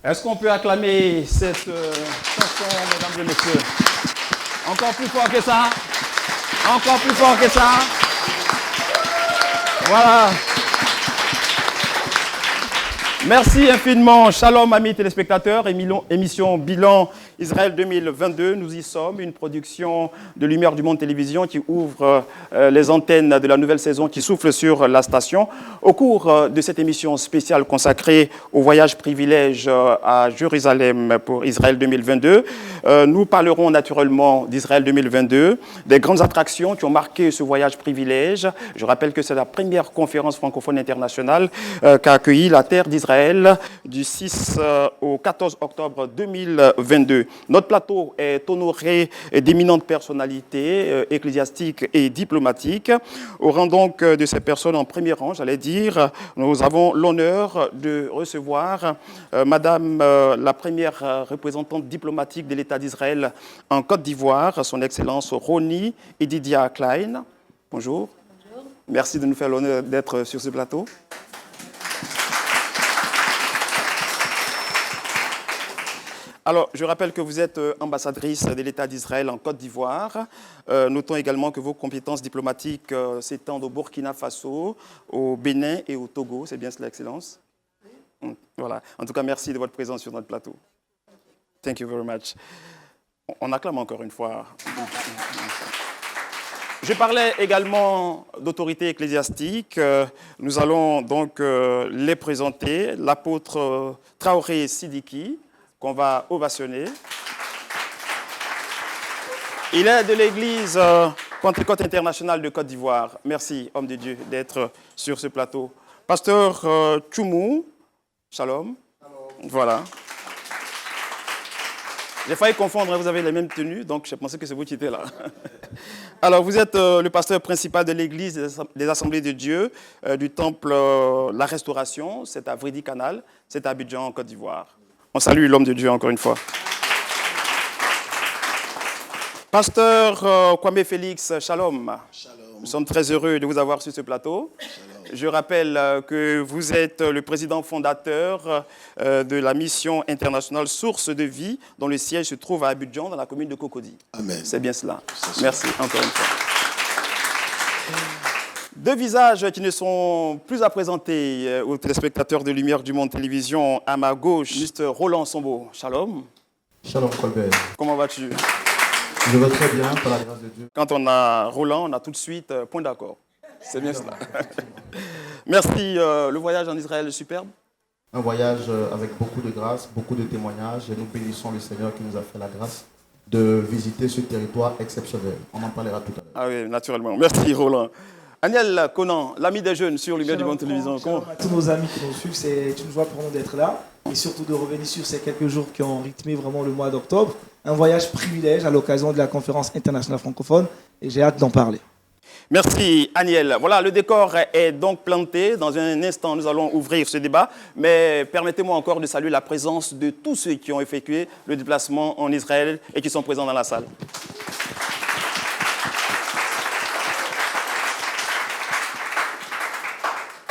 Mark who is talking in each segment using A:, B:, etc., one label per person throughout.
A: Est-ce qu'on peut acclamer cette chanson, mesdames et messieurs? Encore plus fort que ça. Encore plus fort que ça. Voilà. Merci infiniment. Shalom, amis téléspectateurs. Émission Bilan Israël 2022. Nous y sommes, une production de Lumière du Monde Télévision qui ouvre les antennes de la nouvelle saison qui souffle sur la station. Au cours de cette émission spéciale consacrée au voyage privilège à Jérusalem pour Israël 2022, nous parlerons naturellement d'Israël 2022, des grandes attractions qui ont marqué ce voyage privilège. Je rappelle que c'est la première conférence francophone internationale qu'a accueilli la terre d'Israël du 6 au 14 octobre 2022. Notre plateau est honoré d'éminentes personnalités ecclésiastiques et diplomatiques. Au rang donc de ces personnes en premier rang, j'allais dire, nous avons l'honneur de recevoir Madame la première représentante diplomatique de l'État d'Israël en Côte d'Ivoire, son Excellence Roni Edidia Klein. Bonjour. Bonjour. Merci de nous faire l'honneur d'être sur ce plateau. Alors, je rappelle que vous êtes ambassadrice de l'État d'Israël en Côte d'Ivoire. Notons également que vos compétences diplomatiques s'étendent au Burkina Faso, au Bénin et au Togo. C'est bien cela, Excellence? Oui. Voilà. En tout cas, merci de votre présence sur notre plateau. Thank you very much. On acclame encore une fois. Je parlais également d'autorités ecclésiastiques. Nous allons donc les présenter. L'apôtre Traoré Sidiki, qu'on va ovationner. Il est de l'Église Pentecôte internationale de Côte d'Ivoire. Merci, homme de Dieu, d'être sur ce plateau. Pasteur Tchoumou, shalom. Voilà. J'ai failli confondre, vous avez les mêmes tenues, donc j'ai pensé que c'est vous qui étiez là. Alors, vous êtes le pasteur principal de l'Église des Assemblées de Dieu, du temple La Restauration, c'est à Vridi Canal, c'est à Abidjan, en Côte d'Ivoire. On salue l'homme de Dieu encore une fois. Pasteur Kwame Félix, shalom. Shalom. Nous sommes très heureux de vous avoir sur ce plateau. Shalom. Je rappelle que vous êtes le président fondateur de la mission internationale Source de Vie, dont le siège se trouve à Abidjan, dans la commune de Cocody. Amen. C'est bien cela. Merci encore une fois. Deux visages qui ne sont plus à présenter aux téléspectateurs de Lumière du Monde Télévision. À ma gauche, Mr. Roland Sombo. Shalom.
B: Shalom, Colbert.
A: Comment vas-tu?
B: Je vais très bien, par la grâce de Dieu.
A: Quand on a Roland, on a tout de suite point d'accord. C'est bien cela. Merci. Le voyage en Israël est superbe.
B: Un voyage avec beaucoup de grâce, beaucoup de témoignages. Et nous bénissons le Seigneur qui nous a fait la grâce de visiter ce territoire exceptionnel. On en parlera tout à l'heure.
A: Ah oui, naturellement. Merci, Roland. Aniel Conan, l'ami des jeunes sur Lumière du Monde Télévision.
C: Comment à tous nos amis qui nous suivent, c'est une joie pour nous d'être là et surtout de revenir sur ces quelques jours qui ont rythmé vraiment le mois d'octobre. Un voyage privilège à l'occasion de la conférence internationale francophone et j'ai hâte d'en parler.
A: Merci Aniel. Voilà, le décor est donc planté. Dans un instant, nous allons ouvrir ce débat. Mais permettez-moi encore de saluer la présence de tous ceux qui ont effectué le déplacement en Israël et qui sont présents dans la salle.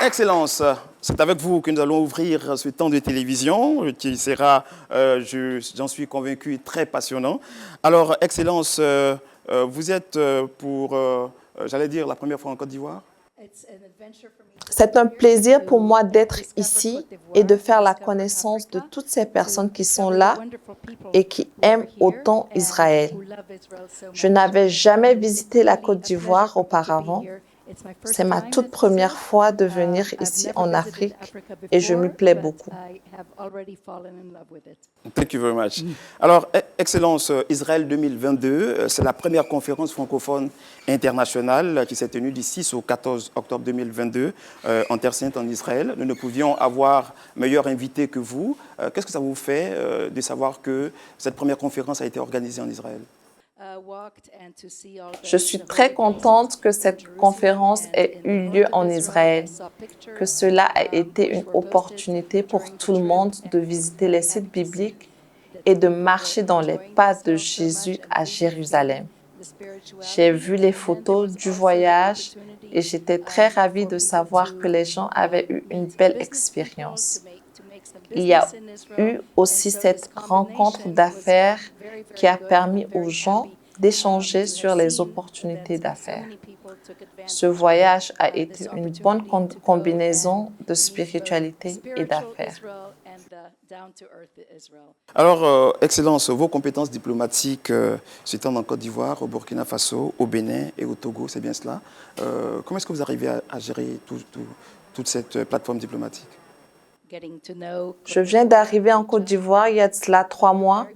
A: Excellence, c'est avec vous que nous allons ouvrir ce temps de télévision qui sera, j'en suis convaincu, très passionnant. Alors, Excellence, vous êtes pour, j'allais dire, la première fois en Côte d'Ivoire?
D: C'est un plaisir pour moi d'être ici et de faire la connaissance de toutes ces personnes qui sont là et qui aiment autant Israël. Je n'avais jamais visité la Côte d'Ivoire auparavant. C'est ma toute première fois de venir ici en Afrique et je m'y plais beaucoup.
A: Thank you very much. Alors, Excellence, Israël 2022, c'est la première conférence francophone internationale qui s'est tenue du 6 au 14 octobre 2022 en Terre Sainte, en Israël. Nous ne pouvions avoir meilleur invité que vous. Qu'est-ce que ça vous fait de savoir que cette première conférence a été organisée en Israël?
D: Je suis très contente que cette conférence ait eu lieu en Israël, que cela a été une opportunité pour tout le monde de visiter les sites bibliques et de marcher dans les pas de Jésus à Jérusalem. J'ai vu les photos du voyage et j'étais très ravie de savoir que les gens avaient eu une belle expérience. il y a eu aussi cette rencontre d'affaires qui a permis aux gens d'échanger sur les opportunités d'affaires. Ce voyage a été une bonne combinaison de spiritualité et d'affaires.
A: Alors, Excellence, vos compétences diplomatiques s'étendent en Côte d'Ivoire, au Burkina Faso, au Bénin et au Togo, c'est bien cela. Comment est-ce que vous arrivez à gérer toute cette plateforme diplomatique?
D: Je viens d'arriver en Côte d'Ivoire il y a de cela 3 mois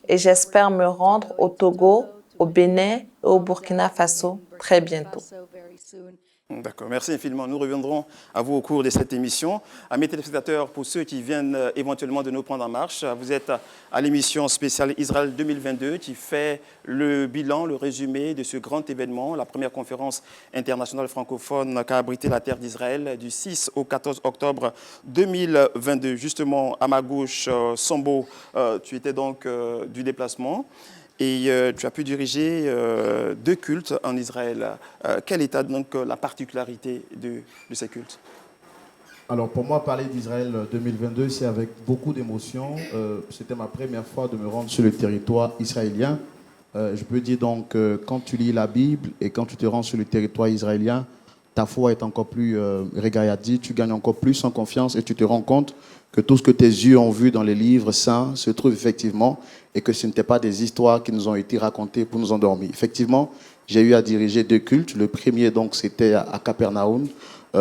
D: et j'espère me rendre au Togo, au Bénin et au Burkina Faso très bientôt.
A: D'accord, merci infiniment. Nous reviendrons à vous au cours de cette émission. Amis téléspectateurs, pour ceux qui viennent éventuellement de nous prendre en marche, vous êtes à l'émission spéciale Israël 2022 qui fait le bilan, le résumé de ce grand événement, la première conférence internationale francophone qu'a abrité la terre d'Israël du 6 au 14 octobre 2022. Justement, à ma gauche, Sambo, tu étais donc du déplacement. Et tu as pu diriger 2 cultes en Israël. Quelle est donc la particularité de ces cultes?
B: Alors pour moi, parler d'Israël 2022, c'est avec beaucoup d'émotion. C'était ma première fois de me rendre sur le territoire israélien. Je peux dire donc, quand tu lis la Bible et quand tu te rends sur le territoire israélien, ta foi est encore plus regardée, tu gagnes encore plus en confiance et tu te rends compte que tout ce que tes yeux ont vu dans les livres saints se trouve effectivement et que ce n'étaient pas des histoires qui nous ont été racontées pour nous endormir. Effectivement, j'ai eu à diriger 2 cultes. Le premier, donc, c'était à Capernaum.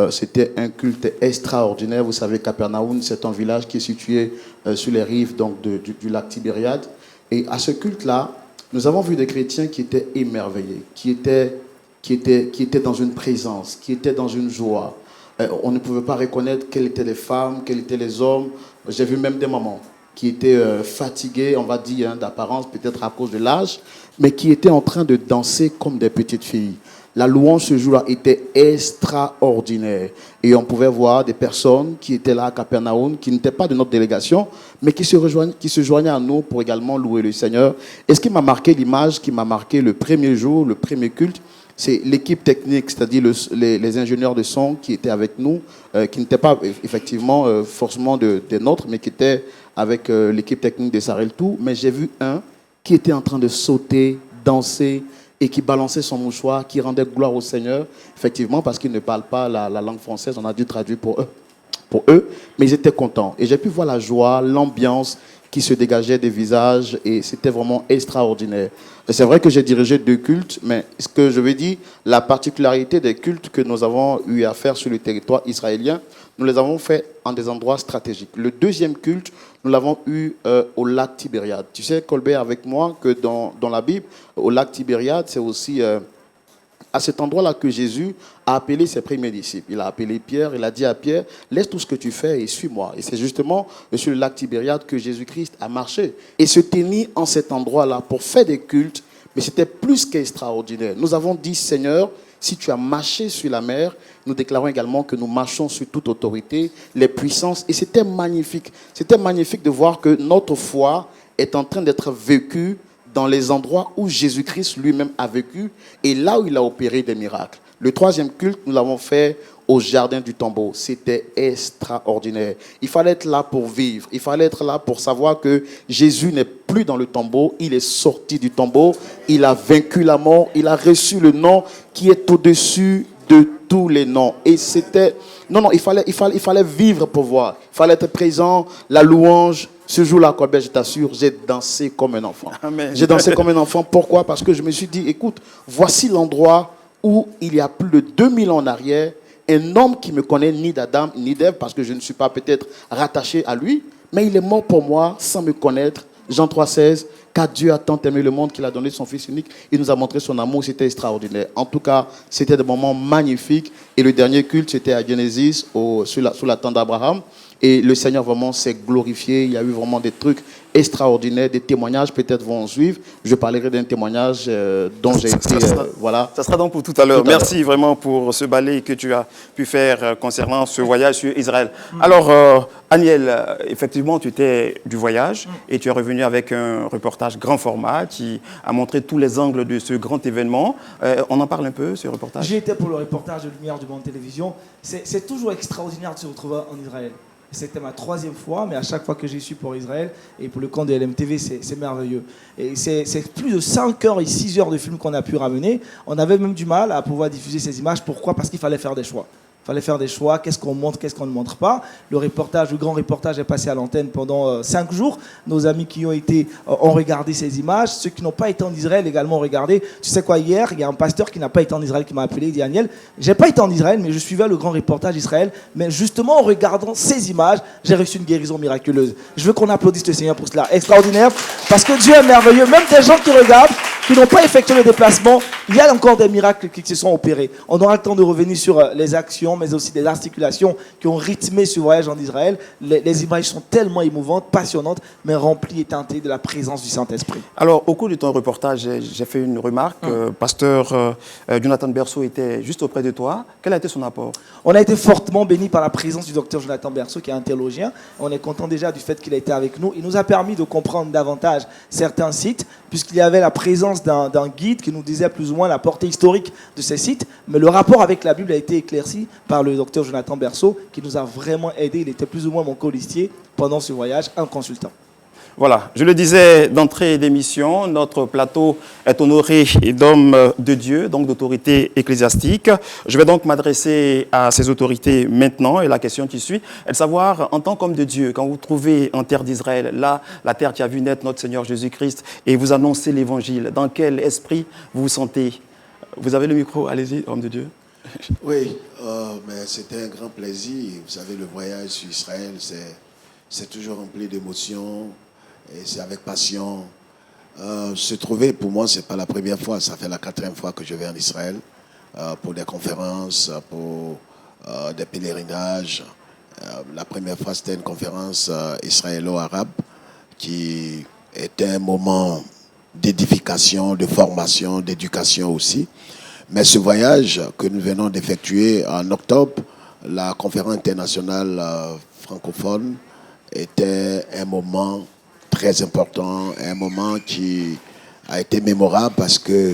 B: C'était un culte extraordinaire. Vous savez, Capernaum, c'est un village qui est situé sur les rives donc, du lac Tibériade. Et à ce culte-là, nous avons vu des chrétiens qui étaient émerveillés, qui étaient dans une présence, qui étaient dans une joie. On ne pouvait pas reconnaître quelles étaient les femmes, quels étaient les hommes. J'ai vu même des mamans qui étaient fatiguées, on va dire, d'apparence, peut-être à cause de l'âge, mais qui étaient en train de danser comme des petites filles. La louange ce jour-là était extraordinaire. Et on pouvait voir des personnes qui étaient là à Capernaum, qui n'étaient pas de notre délégation, mais qui se joignaient à nous pour également louer le Seigneur. Et ce qui m'a marqué, l'image qui m'a marqué le premier jour, le premier culte, c'est l'équipe technique, c'est-à-dire les ingénieurs de son qui étaient avec nous, qui n'étaient pas effectivement forcément des nôtres, mais qui étaient avec l'équipe technique de Sarel Tout. Mais j'ai vu un qui était en train de sauter, danser et qui balançait son mouchoir, qui rendait gloire au Seigneur, effectivement, parce qu'ils ne parlent pas la langue française, on a dû traduire pour eux, mais ils étaient contents. Et j'ai pu voir la joie, l'ambiance qui se dégageait des visages et c'était vraiment extraordinaire. Et c'est vrai que j'ai dirigé 2 cultes, mais ce que je veux dire, la particularité des cultes que nous avons eu à faire sur le territoire israélien, nous les avons fait en des endroits stratégiques. Le deuxième culte, nous l'avons eu au lac Tibériade. Tu sais, Colbert, avec moi, que dans la Bible, au lac Tibériade, c'est aussi à cet endroit-là que Jésus a appelé ses premiers disciples. Il a appelé Pierre, il a dit à Pierre, laisse tout ce que tu fais et suis-moi. Et c'est justement sur le lac Tibériade que Jésus-Christ a marché. Et se tenir en cet endroit-là pour faire des cultes, mais c'était plus qu'extraordinaire. Nous avons dit, Seigneur, si tu as marché sur la mer, nous déclarons également que nous marchons sur toute autorité, les puissances. Et c'était magnifique. C'était magnifique de voir que notre foi est en train d'être vécue dans les endroits où Jésus-Christ lui-même a vécu et là où il a opéré des miracles. Le troisième culte, nous l'avons fait au jardin du tombeau. C'était extraordinaire. Il fallait être là pour vivre. Il fallait être là pour savoir que Jésus n'est plus dans le tombeau. Il est sorti du tombeau. Il a vaincu la mort. Il a reçu le nom qui est au-dessus de tous les noms. Et c'était... Non, il fallait vivre pour voir. Il fallait être présent, la louange. Ce jour-là, Colbert, je t'assure, j'ai dansé comme un enfant. Amen. J'ai dansé comme un enfant. Pourquoi? Parce que je me suis dit, écoute, voici l'endroit où il y a plus de 2000 ans en arrière, un homme qui me connaît ni d'Adam ni d'Ève, parce que je ne suis pas peut-être rattaché à lui, mais il est mort pour moi sans me connaître. Jean 3,16, car Dieu a tant aimé le monde qu'il a donné son Fils unique. Il nous a montré son amour, c'était extraordinaire. En tout cas, c'était des moments magnifiques. Et le dernier culte, c'était à Genesis, sous la tente d'Abraham. Et le Seigneur vraiment s'est glorifié. Il y a eu vraiment des trucs extraordinaires, des témoignages peut-être vont suivre. Je parlerai d'un témoignage dont j'ai été... voilà.
A: Ça sera donc pour tout à l'heure. Merci vraiment pour ce balai que tu as pu faire concernant ce voyage sur Israël. Alors, Aniel, effectivement, tu étais du voyage et tu es revenu avec un reportage grand format qui a montré tous les angles de ce grand événement. On en parle un peu, ce reportage?
C: J'y étais pour le reportage de Lumière du Monde Télévision. C'est toujours extraordinaire de se retrouver en Israël. C'était ma 3e fois, mais à chaque fois que j'y suis pour Israël et pour le camp de LMTV, c'est merveilleux. Et c'est plus de 5 heures et 6 heures de films qu'on a pu ramener. On avait même du mal à pouvoir diffuser ces images. Pourquoi ? Parce qu'il fallait faire des choix. Il fallait faire des choix, qu'est-ce qu'on montre, qu'est-ce qu'on ne montre pas. Le grand reportage est passé à l'antenne pendant 5 jours. Nos amis qui ont été ont regardé ces images. Ceux qui n'ont pas été en Israël également ont regardé. Tu sais quoi, hier, il y a un pasteur qui n'a pas été en Israël qui m'a appelé, il dit Daniel, j'ai pas été en Israël, mais je suivais le grand reportage d'Israël. Mais justement, en regardant ces images, j'ai reçu une guérison miraculeuse. Je veux qu'on applaudisse le Seigneur pour cela. Extraordinaire, parce que Dieu est merveilleux. Même des gens qui regardent, qui n'ont pas effectué le déplacement, il y a encore des miracles qui se sont opérés. On aura le temps de revenir sur les actions, mais aussi des articulations qui ont rythmé ce voyage en Israël. Les images sont tellement émouvantes, passionnantes, mais remplies et teintées de la présence du Saint-Esprit.
A: Alors, au cours de ton reportage, j'ai fait une remarque. Pasteur Jonathan Berceau était juste auprès de toi. Quel a été son apport ?
C: On a été fortement bénis par la présence du docteur Jonathan Berceau, qui est un théologien. On est content déjà du fait qu'il a été avec nous. Il nous a permis de comprendre davantage certains sites, puisqu'il y avait la présence d'un guide qui nous disait plus ou moins la portée historique de ces sites. Mais le rapport avec la Bible a été éclairci par le docteur Jonathan Berceau, qui nous a vraiment aidés. Il était plus ou moins mon colistier pendant ce voyage, un consultant.
A: Voilà, je le disais d'entrée d'émission, notre plateau est honoré d'hommes de Dieu, donc d'autorités ecclésiastiques. Je vais donc m'adresser à ces autorités maintenant et la question qui suit est de savoir, en tant qu'homme de Dieu, quand vous vous trouvez en terre d'Israël, là, la terre qui a vu naître notre Seigneur Jésus-Christ, et vous annoncez l'Évangile, dans quel esprit vous vous sentez ? Vous avez le micro, allez-y, homme de Dieu.
E: Oui, mais c'était un grand plaisir. Vous savez, le voyage sur Israël, c'est toujours rempli d'émotions. Et c'est avec passion. Se trouver, pour moi, ce n'est pas la première fois. Ça fait la 4e fois que je vais en Israël pour des conférences, pour des pèlerinages. La première fois, c'était une conférence israélo-arabe qui était un moment d'édification, de formation, d'éducation aussi. Mais ce voyage que nous venons d'effectuer en octobre, la conférence internationale francophone, était un moment très important, un moment qui a été mémorable parce que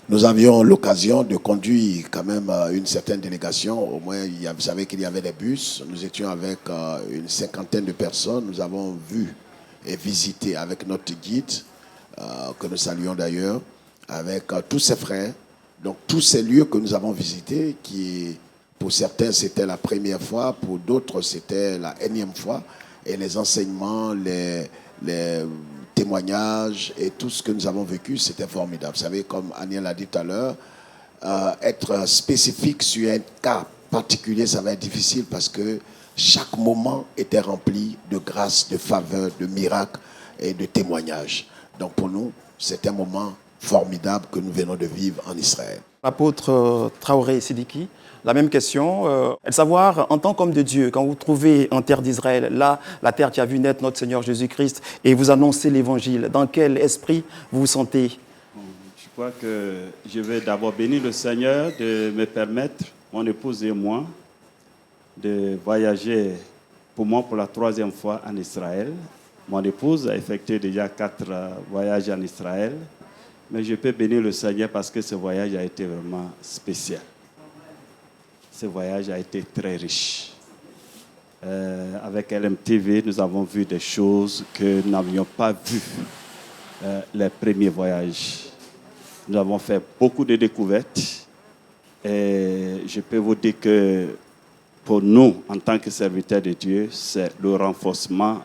E: nous avions l'occasion de conduire quand même une certaine délégation. Au moins, vous savez qu'il y avait des bus. Nous étions avec une 50aine de personnes. Nous avons vu et visité avec notre guide, que nous saluons d'ailleurs, avec tous ses frères. Donc tous ces lieux que nous avons visités, qui pour certains c'était la première fois, pour d'autres c'était la énième fois, et les enseignements, les témoignages et tout ce que nous avons vécu, c'était formidable. Vous savez, comme Aniel l'a dit tout à l'heure, être spécifique sur un cas particulier, ça va être difficile parce que chaque moment était rempli de grâce, de faveur, de miracles et de témoignages. Donc pour nous, c'est un moment formidable que nous venons de vivre en Israël.
A: L'apôtre Traoré Sidiki, la même question, est de savoir, en tant qu'homme de Dieu, quand vous vous trouvez en terre d'Israël, là, la terre qui a vu naître notre Seigneur Jésus-Christ, et vous annoncez l'Évangile, dans quel esprit vous vous sentez ?
F: Je crois que je vais d'abord bénir le Seigneur de me permettre, mon épouse et moi, de voyager pour moi pour la 3e fois en Israël. Mon épouse a effectué déjà 4 voyages en Israël. Mais je peux bénir le Seigneur parce que ce voyage a été vraiment spécial. Ce voyage a été très riche. Avec LMTV, nous avons vu des choses que nous n'avions pas vues les premiers voyages. Nous avons fait beaucoup de découvertes. Et je peux vous dire que pour nous, en tant que serviteurs de Dieu, c'est le renforcement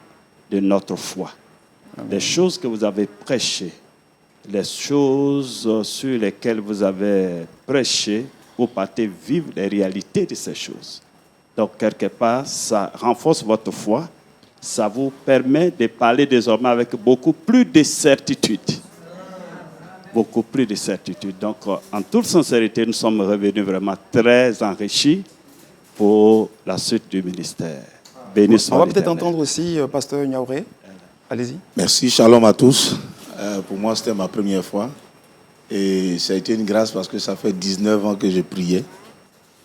F: de notre foi. Amen. Des choses que vous avez prêchées, les choses sur lesquelles vous avez prêché, vous partez vivre les réalités de ces choses. Donc, quelque part, ça renforce votre foi. Ça vous permet de parler désormais avec beaucoup plus de certitude. Beaucoup plus de certitude. Donc, en toute sincérité, nous sommes revenus vraiment très enrichis pour la suite du ministère. Béni soit
A: On va
F: l'Éternel.
A: peut-être entendre aussi Pasteur Niaouré. Allez-y.
G: Merci, shalom à tous. Pour moi, c'était ma première fois. Et ça a été une grâce parce que ça fait 19 ans que je priais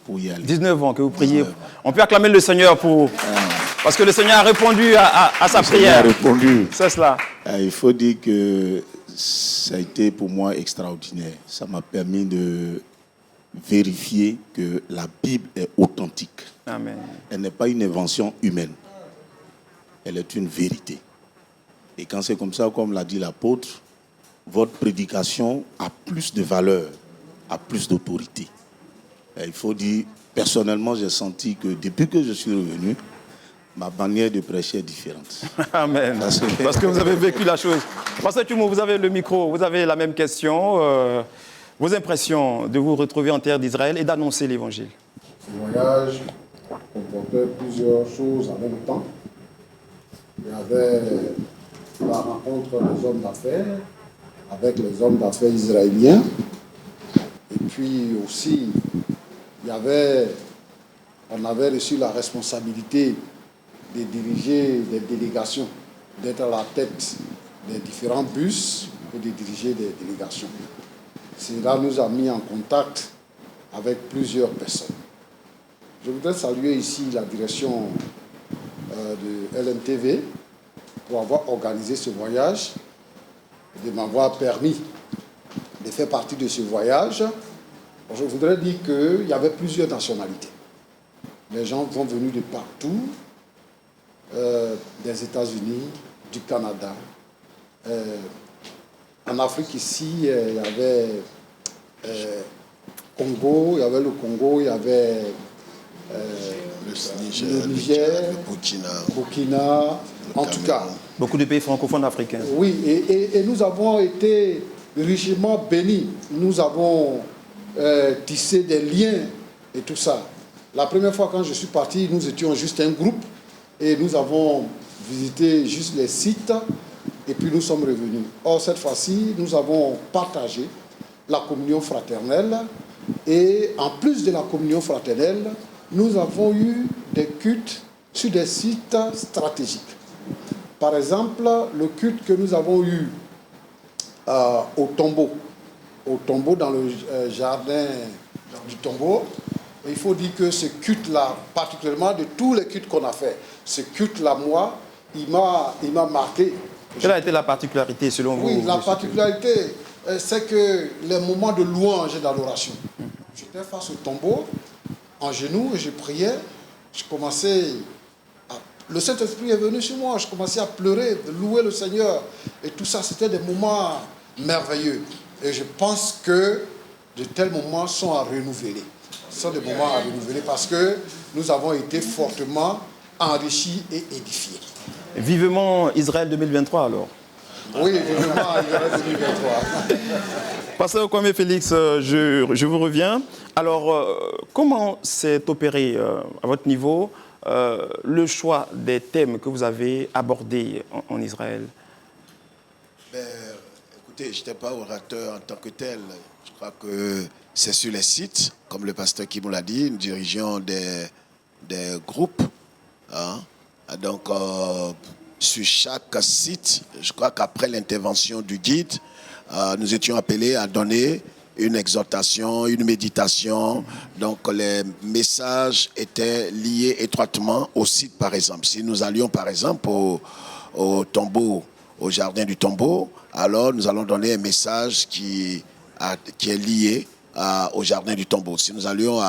G: pour y aller.
A: 19 ans que vous priez. On peut acclamer le Seigneur pour... Parce que le Seigneur a répondu à sa prière.
G: Il a répondu.
A: C'est cela.
G: Il faut dire que ça a été pour moi extraordinaire. Ça m'a permis de vérifier que la Bible est authentique.
A: Amen.
G: Elle n'est pas une invention humaine. elle est une vérité. Et quand c'est comme ça, comme l'a dit l'apôtre, votre prédication a plus de valeur, a plus d'autorité. Et il faut dire, personnellement, j'ai senti que depuis que je suis revenu, ma manière de prêcher est différente.
A: Amen. Parce que vous avez vécu la chose. Pasteur Tumo, vous avez le micro, vous avez la même question. Vos impressions de vous retrouver en terre d'Israël et d'annoncer l'évangile.
H: Ce voyage comportait plusieurs choses en même temps. Il y avait la rencontre des hommes d'affaires avec les hommes d'affaires israéliens. Et puis aussi, on avait reçu la responsabilité de diriger des délégations, d'être à la tête des différents bus et de diriger des délégations. Cela nous a mis en contact avec plusieurs personnes. Je voudrais saluer ici la direction de LMTV pour avoir organisé ce voyage, de m'avoir permis de faire partie de ce voyage. Je voudrais dire qu'il y avait plusieurs nationalités. Les gens sont venus de partout, des États-Unis, du Canada. En Afrique ici, il y avait Congo, il y avait le Congo, il y avait le Niger, le Burkina, en tout cas.
A: Beaucoup de pays francophones africains.
H: Oui, et nous avons été richement bénis. Nous avons tissé des liens et tout ça. La première fois quand je suis parti, nous étions juste un groupe et nous avons visité juste les sites et puis nous sommes revenus. Or, cette fois-ci, nous avons partagé la communion fraternelle et en plus de la communion fraternelle, nous avons eu des cultes sur des sites stratégiques. Par exemple, le culte que nous avons eu au tombeau dans le jardin du tombeau, il faut dire que ce culte-là, particulièrement de tous les cultes qu'on a fait, ce culte-là, moi, il m'a marqué.
A: Quelle a été la particularité selon vous?
H: Oui, la particularité, c'est que les moments de louange et d'adoration. J'étais face au tombeau, en genoux, et je priais, je commençais le Saint-Esprit est venu sur moi, je commençais à pleurer, de louer le Seigneur. Et tout ça, c'était des moments merveilleux. Et je pense que de tels moments sont à renouveler. Ce sont des moments à renouveler parce que nous avons été fortement enrichis et édifiés.
A: Vivement Israël 2023 alors.
H: Oui, vivement Israël 2023.
A: Pasteur Kwame Félix, je vous reviens. Alors, comment s'est opéré à votre niveau le choix des thèmes que vous avez abordés en Israël?
E: Écoutez, je n'étais pas orateur en tant que tel. Je crois que c'est sur les sites, comme le pasteur Kimou l'a dit, nous dirigeons des groupes. Hein. Donc, sur chaque site, je crois qu'après l'intervention du guide, nous étions appelés à donner une exhortation, une méditation. Donc, les messages étaient liés étroitement au site, par exemple. Si nous allions, par exemple, au tombeau, au jardin du tombeau, alors nous allons donner un message qui est lié au jardin du tombeau. Si nous allions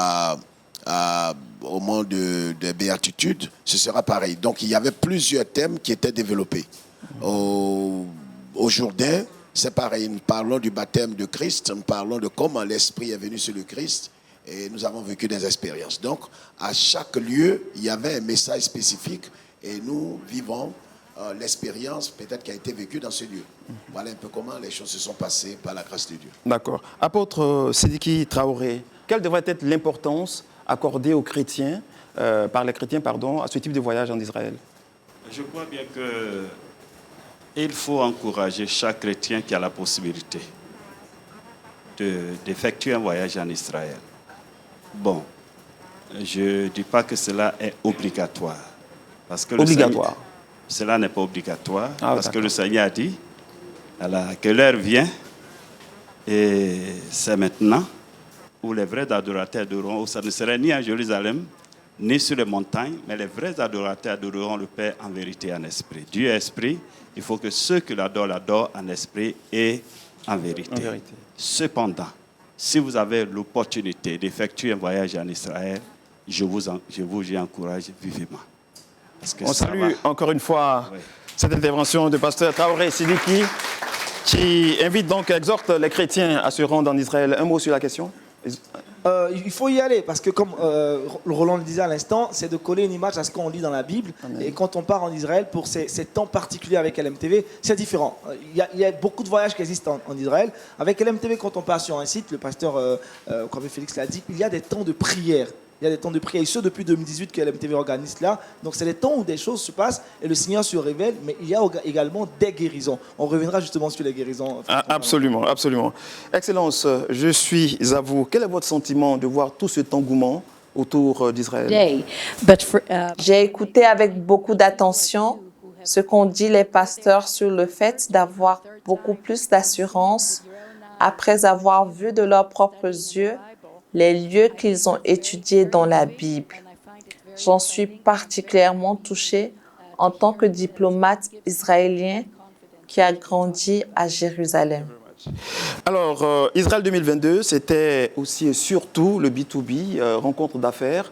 E: au mont de béatitude, ce sera pareil. Donc, il y avait plusieurs thèmes qui étaient développés. Au Jourdain, c'est pareil, nous parlons du baptême de Christ, nous parlons de comment l'Esprit est venu sur le Christ et nous avons vécu des expériences. Donc, à chaque lieu, il y avait un message spécifique et nous vivons l'expérience peut-être qui a été vécue dans ce lieu. Voilà un peu comment les choses se sont passées par la grâce de Dieu.
A: D'accord. Apôtre Sidiki Traoré, quelle devrait être l'importance accordée aux chrétiens, par les chrétiens, à ce type de voyage en Israël?
F: Je crois bien que il faut encourager chaque chrétien qui a la possibilité d'effectuer un voyage en Israël. Bon, je ne dis pas que cela est obligatoire. Parce que
A: obligatoire.
F: Cela n'est pas obligatoire. Parce que le Seigneur a dit que l'heure vient, et c'est maintenant, où les vrais adorateurs adoreront, où ça ne serait ni à Jérusalem, ni sur les montagnes, mais les vrais adorateurs adoreront le Père en vérité et en esprit. Dieu est esprit, il faut que ceux qui l'adorent en esprit et en vérité. Cependant, si vous avez l'opportunité d'effectuer un voyage en Israël, je vous y encourage vivement. Parce que
A: On
F: ça
A: salue
F: va.
A: encore une fois
F: Oui.
A: cette intervention de pasteur Traoré Sidiki qui invite donc, exhorte les chrétiens à se rendre en Israël. Un mot sur la question?
C: Il faut y aller parce que comme Roland le disait à l'instant, c'est de coller une image à ce qu'on lit dans la Bible.
A: Amen.
C: Et quand on part en Israël pour ces temps particuliers avec LMTV, c'est différent. Il y a beaucoup de voyages qui existent en Israël. Avec LMTV, quand on part sur un site, le pasteur Félix l'a dit, il y a des temps de prière. Il y a des temps de prière, et ce depuis 2018 que LMTV organise là. Donc c'est des temps où des choses se passent et le Seigneur se révèle, mais il y a également des guérisons. On reviendra justement sur les guérisons.
A: Ah, absolument, absolument. Excellence, je suis à vous. Quel est votre sentiment de voir tout cet engouement autour d'Israël?
D: J'ai écouté avec beaucoup d'attention ce qu'ont dit les pasteurs sur le fait d'avoir beaucoup plus d'assurance après avoir vu de leurs propres yeux les lieux qu'ils ont étudiés dans la Bible. J'en suis particulièrement touchée en tant que diplomate israélien qui a grandi à Jérusalem.
A: Alors, Israël 2022, c'était aussi et surtout le B2B, rencontre d'affaires.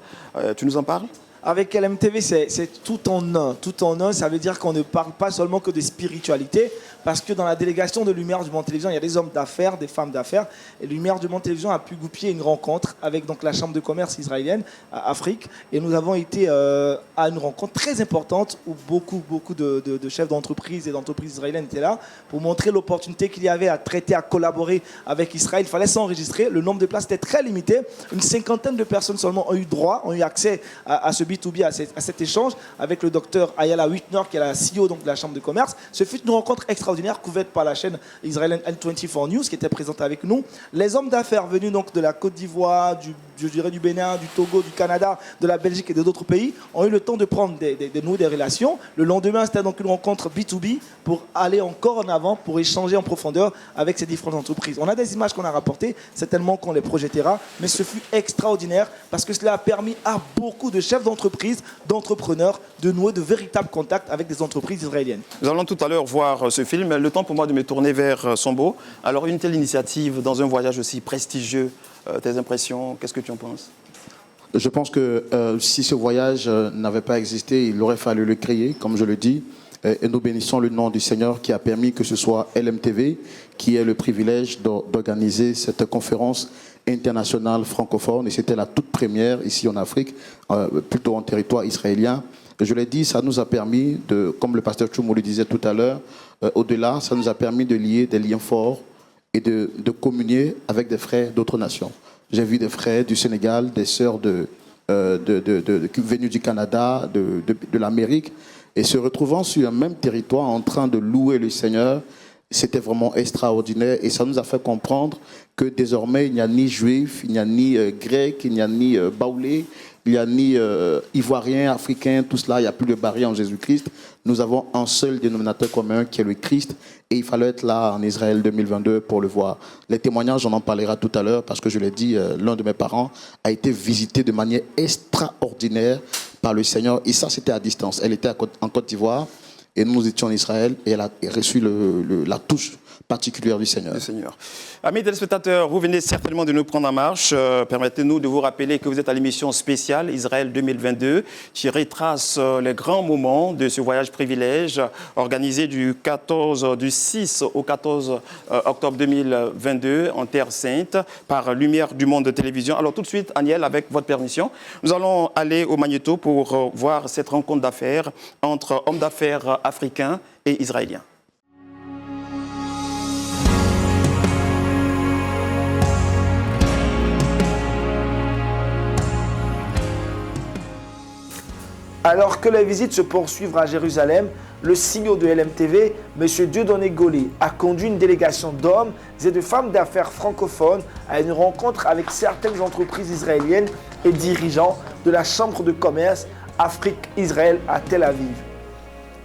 A: Tu nous en parles?
C: Avec LMTV, c'est tout en un. Tout en un, ça veut dire qu'on ne parle pas seulement que de spiritualité, parce que dans la délégation de Lumière du Monde Télévision, il y a des hommes d'affaires, des femmes d'affaires. Et Lumière du Monde Télévision a pu goupiller une rencontre avec donc, la Chambre de commerce israélienne à Afrique. Et nous avons été à une rencontre très importante où beaucoup de chefs d'entreprise et d'entreprises israéliennes étaient là pour montrer l'opportunité qu'il y avait à traiter, à collaborer avec Israël. Il fallait s'enregistrer. Le nombre de places était très limité. Une cinquantaine de personnes seulement ont eu droit, ont eu accès à ce B2B, à cet échange avec le docteur Ayala Whitner, qui est la CEO donc, de la Chambre de commerce. Ce fut une rencontre extraordinaire couverte par la chaîne israélienne N24 News qui était présente avec nous. Les hommes d'affaires venus donc, de la Côte d'Ivoire, du Bénin, du Togo, du Canada, de la Belgique et d'autres pays ont eu le temps de prendre de nouer des relations. Le lendemain, c'était donc une rencontre B2B pour aller encore en avant, pour échanger en profondeur avec ces différentes entreprises. On a des images qu'on a rapportées, certainement qu'on les projettera, mais ce fut extraordinaire parce que cela a permis à beaucoup de chefs d'entreprise, d'entrepreneurs, de nouer de véritables contacts avec des entreprises israéliennes.
A: Nous allons tout à l'heure voir ce film. Le temps pour moi de me tourner vers Sombo. Alors, une telle initiative dans un voyage aussi prestigieux, tes impressions, qu'est-ce que tu en penses?
B: Je pense que si ce voyage n'avait pas existé, il aurait fallu le créer, comme je le dis. Et nous bénissons le nom du Seigneur qui a permis que ce soit LMTV qui ait le privilège d'organiser cette conférence internationale francophone. Et c'était la toute première ici en Afrique, plutôt en territoire israélien. Et je l'ai dit, ça nous a permis, comme le pasteur Choumo le disait tout à l'heure, au-delà, ça nous a permis de lier des liens forts et de communier avec des frères d'autres nations. J'ai vu des frères du Sénégal, des sœurs venues du Canada, de l'Amérique, et se retrouvant sur un même territoire en train de louer le Seigneur. C'était vraiment extraordinaire et ça nous a fait comprendre que désormais il n'y a ni juifs, il n'y a ni grecs, il n'y a ni baoulés, il n'y a ni ivoiriens, africains, tout cela, il n'y a plus de barrière en Jésus-Christ. Nous avons un seul dénominateur commun qui est le Christ et il fallait être là en Israël 2022 pour le voir. Les témoignages, on en parlera tout à l'heure parce que je l'ai dit, l'un de mes parents a été visité de manière extraordinaire par le Seigneur et ça c'était à distance. Elle était en Côte d'Ivoire. Et nous étions en Israël et elle a reçu la touche particulière du Seigneur.
A: Amis téléspectateurs, vous venez certainement de nous prendre en marche. Permettez-nous de vous rappeler que vous êtes à l'émission spéciale Israël 2022 qui retrace les grands moments de ce voyage privilège organisé du 6 au 14 octobre 2022 en Terre Sainte par Lumière du Monde de Télévision. Alors tout de suite, Aniel, avec votre permission, nous allons aller au Magnéto pour voir cette rencontre d'affaires entre hommes d'affaires africains et israéliens.
C: Alors que les visites se poursuivent à Jérusalem, le CEO de LMTV, M. Dieudonné Gaulet, a conduit une délégation d'hommes et de femmes d'affaires francophones à une rencontre avec certaines entreprises israéliennes et dirigeants de la Chambre de commerce Afrique-Israël à Tel Aviv.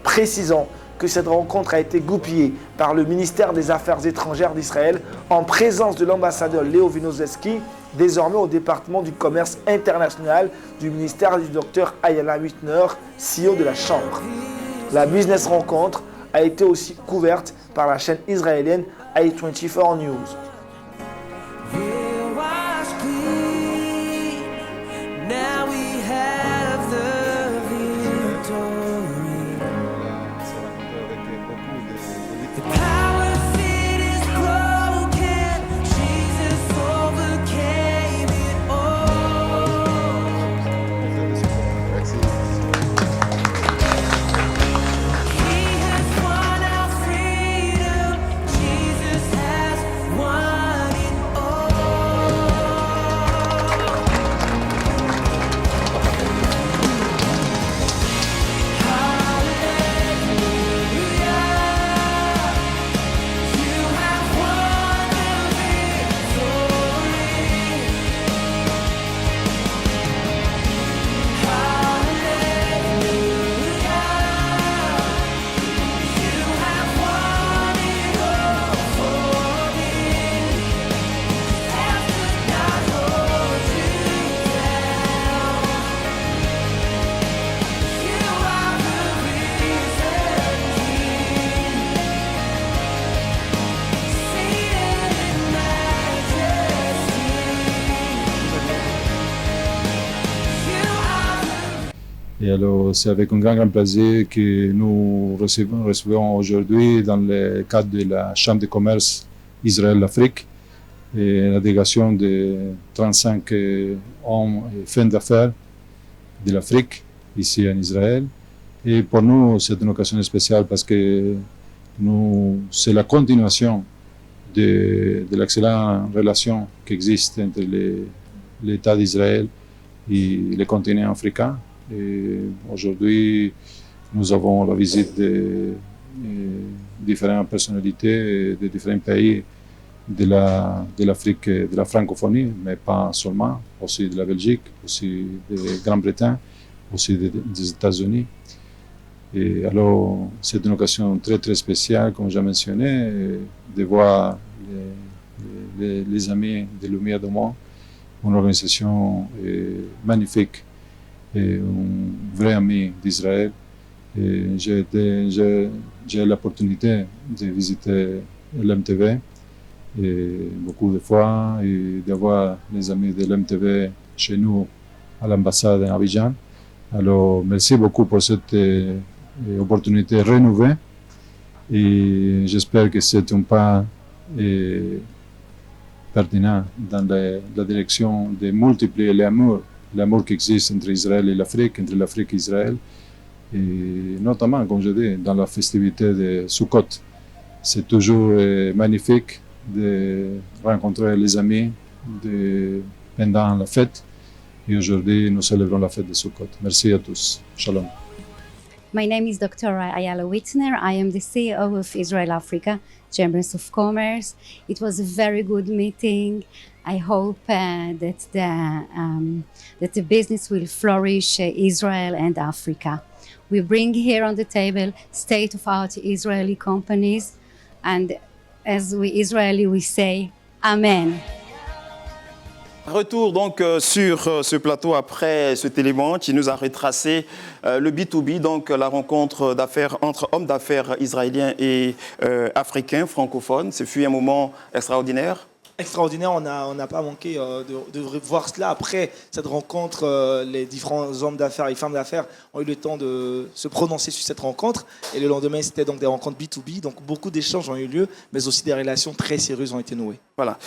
C: Précisons que cette rencontre a été goupillée par le ministère des Affaires étrangères d'Israël en présence de l'ambassadeur Léo Winozeski, désormais au département du commerce international du ministère du docteur Ayala Whitner, CEO de la Chambre. La business rencontre a été aussi couverte par la chaîne israélienne N24 News.
I: Now we have the victory. alors, c'est avec un grand plaisir que nous recevons aujourd'hui, dans le cadre de la Chambre de commerce Israël-Afrique, et la délégation de 35 hommes et femmes d'affaires de l'Afrique, ici en Israël. Et pour nous, c'est une occasion spéciale parce que c'est la continuation de l'excellente relation qui existe entre l'État d'Israël et le continent africain. Et aujourd'hui, nous avons la visite de différentes personnalités de différents pays de l'Afrique, de la francophonie, mais pas seulement, aussi de la Belgique, aussi de Grande-Bretagne, aussi des États-Unis. Et alors, c'est une occasion très, très spéciale, comme j'ai mentionné, de voir les Amis de Lumière du Monde, une organisation magnifique et un vrai ami d'Israël. J'ai l'opportunité de visiter l'MTV beaucoup de fois et d'avoir les amis de l'MTV chez nous à l'ambassade à Abidjan. Alors, merci beaucoup pour cette opportunité renouvelée et j'espère que c'est un pas pertinent dans la direction de multiplier l'amour qui existe entre Israël et l'Afrique, entre l'Afrique et Israël, et notamment, comme je dis, dans la festivité de Sukkot. C'est toujours magnifique de rencontrer les amis pendant la fête. Et aujourd'hui, nous célébrons la fête de Sukkot. Merci à tous. Shalom.
J: My name is Dr. Ayala Wittner. I am the CEO of Israel Africa Chambers of Commerce. It was a very good meeting. I hope that the business will flourish Israel and Africa. We bring here on the table state-of-art Israeli companies, and as we Israeli we say, Amen.
A: Retour donc sur ce plateau après cet élément qui nous a retracé le B2B, donc la rencontre d'affaires entre hommes d'affaires israéliens et africains francophones. Ce fut un moment extraordinaire.
C: Extraordinaire, on n'a pas manqué de voir cela. Après cette rencontre, les différents hommes d'affaires et femmes d'affaires ont eu le temps de se prononcer sur cette rencontre. Et le lendemain, c'était donc des rencontres B2B. Donc beaucoup d'échanges ont eu lieu, mais aussi des relations très sérieuses ont été nouées.
A: Voilà.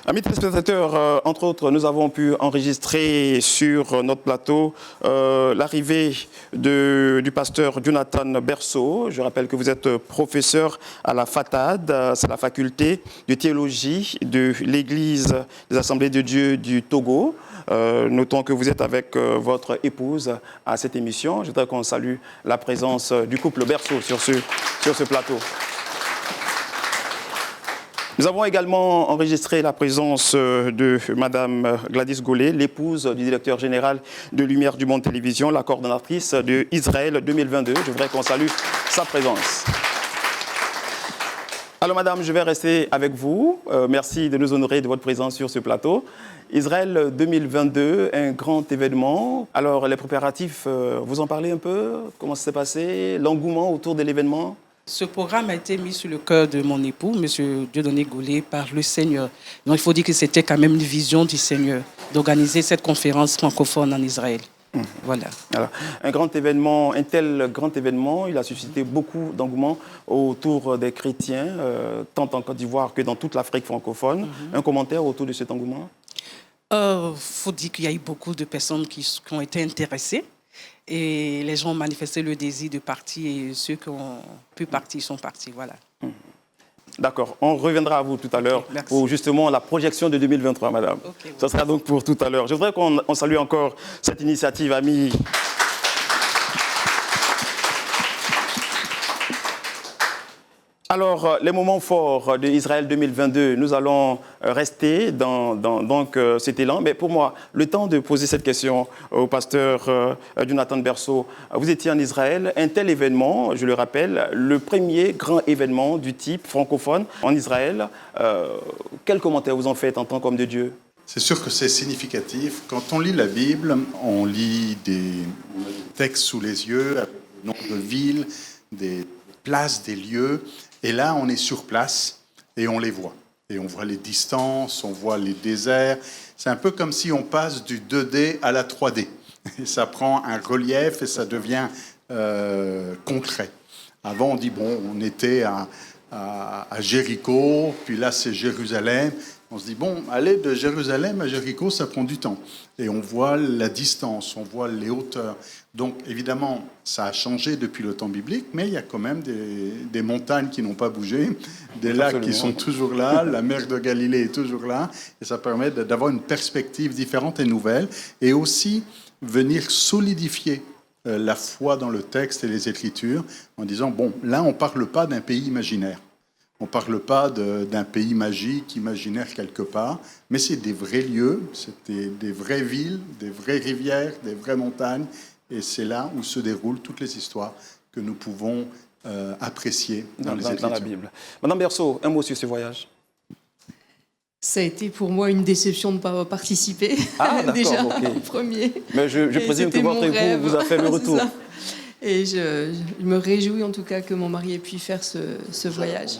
A: Amis téléspectateurs, entre autres, nous avons pu enregistrer sur notre plateau l'arrivée du pasteur Jonathan Berceau. Je rappelle que vous êtes professeur à la FATAD, c'est la faculté de théologie de l'Église des Assemblées de Dieu du Togo. Notons que vous êtes avec votre épouse à cette émission. Je voudrais qu'on salue la présence du couple Berceau sur ce plateau. Nous avons également enregistré la présence de Madame Gladys Gollet, l'épouse du directeur général de Lumière du Monde Télévision, la coordonnatrice de Israël 2022. Je voudrais qu'on salue sa présence. Alors Madame, je vais rester avec vous. Merci de nous honorer de votre présence sur ce plateau. Israël 2022, un grand événement. Alors les préparatifs, vous en parlez un peu? Comment ça s'est passé? L'engouement autour de l'événement?
K: Ce programme a été mis sur le cœur de mon époux, M. Dieudonné Gollet, par le Seigneur. Donc il faut dire que c'était quand même une vision du Seigneur d'organiser cette conférence francophone en Israël. Voilà. Alors,
A: un tel grand événement, il a suscité beaucoup d'engouement autour des chrétiens, tant en Côte d'Ivoire que dans toute l'Afrique francophone. Un commentaire autour de cet engouement?
K: Faut dire qu'il y a eu beaucoup de personnes qui ont été intéressées. Et les gens ont manifesté le désir de partir et ceux qui ont pu partir sont partis. Voilà.
A: D'accord. On reviendra à vous tout à l'heure pour justement la projection de 2023, madame. Okay, ça sera donc pour tout à l'heure. Je voudrais qu'on salue encore cette initiative, amis. Alors, les moments forts de Israël 2022, nous allons rester dans cet élan. Mais pour moi, le temps de poser cette question au pasteur Jonathan Berceau. Vous étiez en Israël, un tel événement, je le rappelle, le premier grand événement du type francophone en Israël. Quel commentaire vous en faites en tant qu'homme de Dieu?
L: C'est sûr que c'est significatif. Quand on lit la Bible, on lit des textes sous les yeux, avec le nom de villes, des places, des lieux. Et là, on est sur place et on les voit. Et on voit les distances, on voit les déserts. C'est un peu comme si on passe du 2D à la 3D. Et ça prend un relief et ça devient concret. Avant, on dit, bon, on était à Jéricho, puis là, c'est Jérusalem. On se dit, bon, aller de Jérusalem à Jéricho, ça prend du temps. Et on voit la distance, on voit les hauteurs. Donc, évidemment, ça a changé depuis le temps biblique, mais il y a quand même des montagnes qui n'ont pas bougé, des lacs qui sont toujours là, la mer de Galilée est toujours là, et ça permet d'avoir une perspective différente et nouvelle, et aussi venir solidifier la foi dans le texte et les Écritures, en disant, bon, là, on ne parle pas d'un pays imaginaire. On ne parle pas d'un pays magique, imaginaire quelque part, mais c'est des vrais lieux, c'est des vraies villes, des vraies rivières, des vraies montagnes, et c'est là où se déroulent toutes les histoires que nous pouvons apprécier dans les Écritures.
A: Dans la Bible. Madame Berceau, un mot sur ce voyage.
M: Ça a été pour moi une déception de ne pas participer, déjà en premier.
A: Mais je présume que votre époux vous a fait le retour.
M: Et je me réjouis en tout cas que mon mari ait pu faire ce voyage.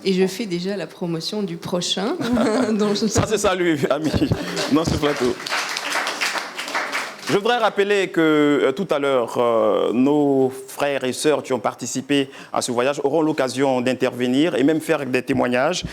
M: Et je fais déjà la promotion du prochain.
A: Ça, c'est ça, lui, ami, dans ce plateau. Je voudrais rappeler que tout à l'heure, nos frères et sœurs qui ont participé à ce voyage auront l'occasion d'intervenir et même faire des témoignages